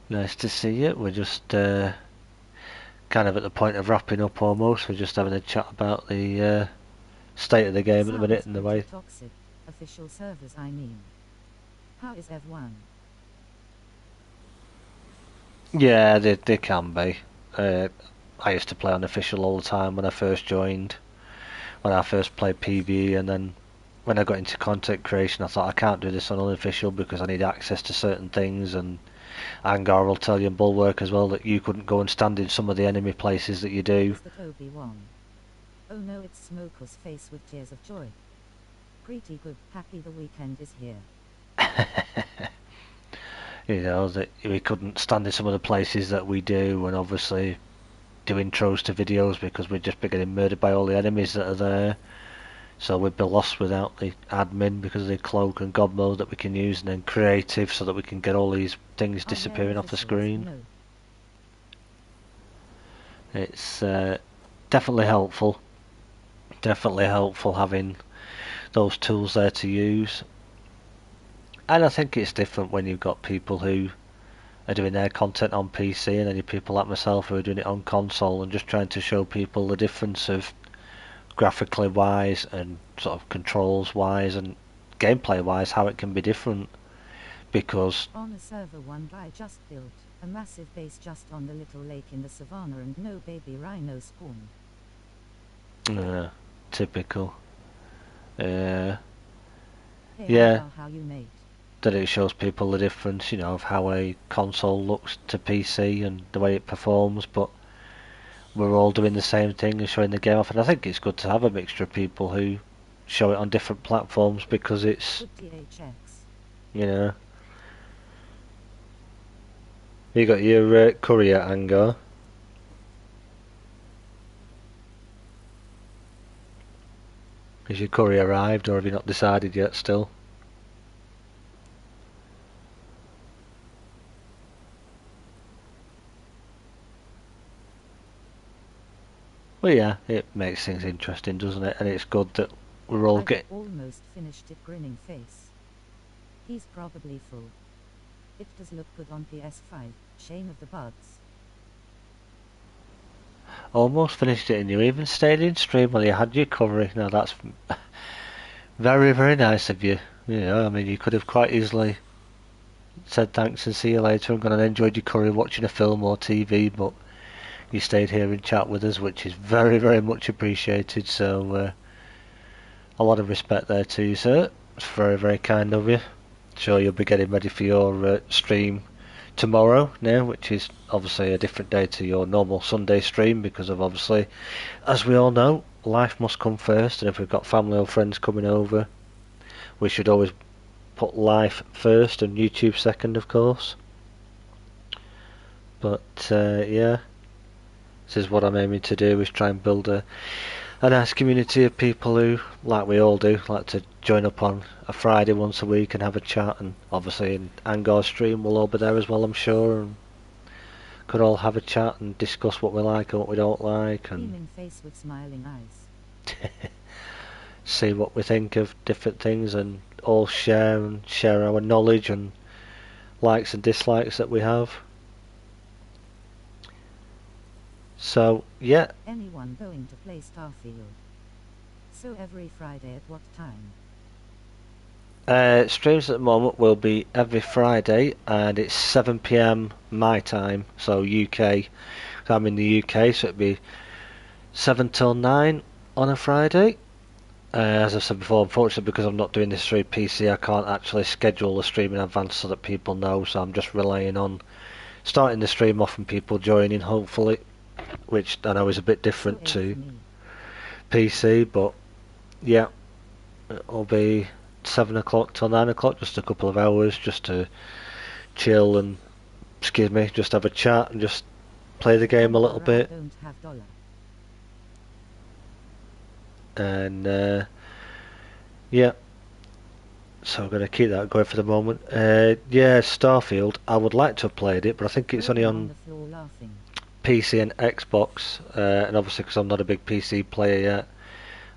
Nice to see you. We're just kind of at the point of wrapping up almost. We're just having a chat about the state of the game at the minute and the way. Toxic. Official servers, I mean. How is everyone? Yeah, they can be. I used to play on official all the time when I first joined. When I first played PvE, and then when I got into content creation, I thought I can't do this on unofficial because I need access to certain things, and Angar will tell you in Bulwark as well that you couldn't go and stand in some of the enemy places that you do. Is that Obi-Wan? Oh no, it's Smoker's face with tears of joy. pretty good. Happy the weekend is here. You know, that we couldn't stand in some of the places that we do, and obviously do intros to videos because we'd just be getting murdered by all the enemies that are there. So we'd be lost without the admin because of the cloak and god mode that we can use, and then creative so that we can get all these things disappearing off the screen. No. It's definitely helpful. Definitely helpful having those tools there to use. And I think it's different when you've got people who are doing their content on PC, and then you people like myself who are doing it on console, and just trying to show people the difference of graphically wise and sort of controls wise and gameplay wise how it can be different. Because On a server one guy just built a massive base just on the little lake in the savannah and no baby rhino spawn. typical. Hey, Yeah. How you made. That it shows people the difference, you know, of how a console looks to PC and the way it performs, but we're all doing the same thing and showing the game off. And I think it's good to have a mixture of people who show it on different platforms because it's, Good THX. you know. You got your courier, Angar. Has your courier arrived, or have you not decided yet still? Well, yeah, it makes things interesting, doesn't it? And it's good that we're all I've getting... almost finished it. Grinning face. He's probably full. It does look good on PS5. Shame of the bugs. Almost finished it, and you even stayed in stream while you had your coverage. Now that's very, very nice of you. You know, I mean, you could have quite easily said thanks and see you later and gone and enjoyed your curry watching a film or TV, but you stayed here and chat with us, which is very, very much appreciated. So a lot of respect there to you, sir. It's very, very kind of you. Sure, you'll be getting ready for your stream tomorrow now, which is obviously a different day to your normal Sunday stream because of, obviously, as we all know, life must come first, and if we've got family or friends coming over, we should always put life first and YouTube second, of course. But yeah, this is what I'm aiming to do, is try and build a nice community of people who, like we all do, like to join up on a Friday once a week and have a chat. And obviously in Angar's stream we'll all be there as well, I'm sure, and could all have a chat and discuss what we like and what we don't like, and Beaming face with smiling eyes. see what we think of different things, and all share our knowledge and likes and dislikes that we have. So yeah, Anyone going to play Starfield? So every Friday at what time? streams at the moment will be every Friday, and it's 7 PM my time, so UK. I'm in the UK, so it'd be 7 till 9 on a Friday. As I said before, unfortunately, because I'm not doing this through PC, I can't actually schedule a stream in advance so that people know, so I'm just relying on starting the stream off and people joining, hopefully, which I know is a bit different So to for me. PC, but yeah, it'll be 7 o'clock till 9 o'clock, just a couple of hours just to chill and, just have a chat and just play the game a little bit. Don't have dollar. And yeah, so I'm going to keep that going for the moment. Yeah, Starfield, I would like to have played it, but I think it's only on the floor laughing. PC and Xbox, and obviously because I'm not a big PC player yet,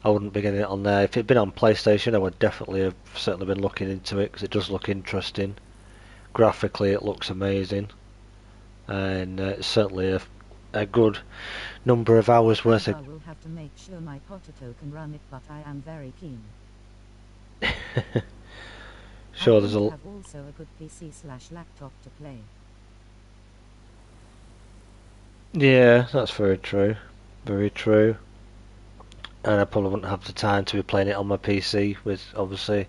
I wouldn't be getting it on there. If it'd been on PlayStation, I would definitely have certainly been looking into it, because it does look interesting. Graphically it looks amazing, and it's certainly a good number of hours worth of... I will have to make sure my potato can run it, but I am very keen. Sure, I there's don't a... have also a good PC/laptop to play. Yeah, that's very true. Very true. And I probably wouldn't have the time to be playing it on my PC with, obviously,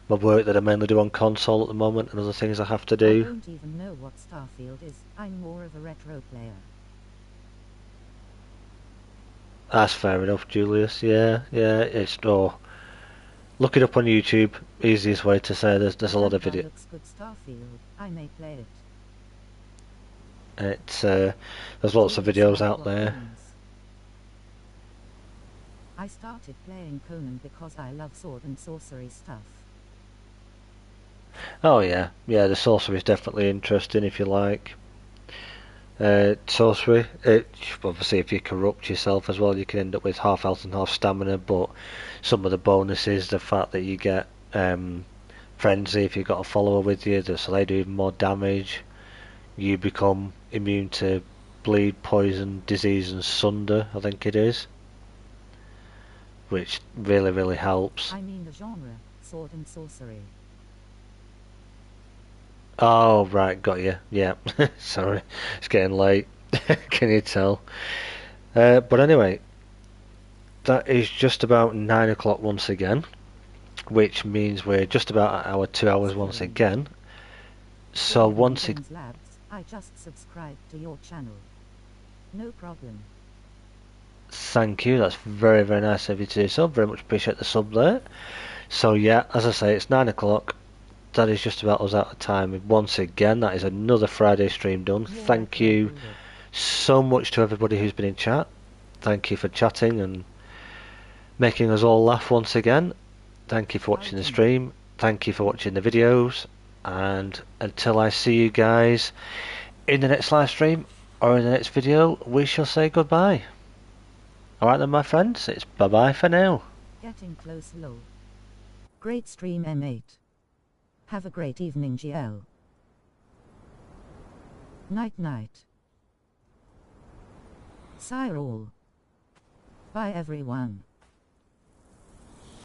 my work that I mainly do on console at the moment and other things I have to I do. don't even know what Starfield is. I'm more of a retro player. That's fair enough, Julius. Yeah, it's... Oh, Look it up on YouTube. Easiest way to say there's a lot of That video. looks good, Starfield. I may play it. It's there's lots of Curious videos about out what there. games. I started playing Conan because I love sword and sorcery stuff. Oh yeah, yeah. The sorcery is definitely interesting if you like. Sorcery, obviously if you corrupt yourself as well, you can end up with half health and half stamina. But some of the bonuses, the fact that you get frenzy if you've got a follower with you, so they do even more damage. You become immune to bleed, poison, disease, and sunder. I think it is, which really helps. I mean the genre, sword and sorcery. Oh right, got you. Yeah, sorry, it's getting late. Can you tell? But anyway, that is just about 9 o'clock once again, which means we're just about at our 2 hours once Scoring. again. So Good evening, once again, Games Labs. I just subscribed to your channel. No problem. thank you. That's very nice of you to do so. Very much appreciate the sub there. So yeah, as I say, it's 9 o'clock. That is just about us out of time. Once again, that is another Friday stream done. More Thank like you bullet. so much to everybody who's been in chat. Thank you for chatting and making us all laugh once again. Thank you for watching the Fighting. stream. Thank you for watching the videos. And until I see you guys in the next live stream or in the next video, we shall say goodbye. Alright then, my friends, it's bye bye for now. Getting close, low. Great stream, M8. Have a great evening, GL. Night. Sire all. Bye everyone.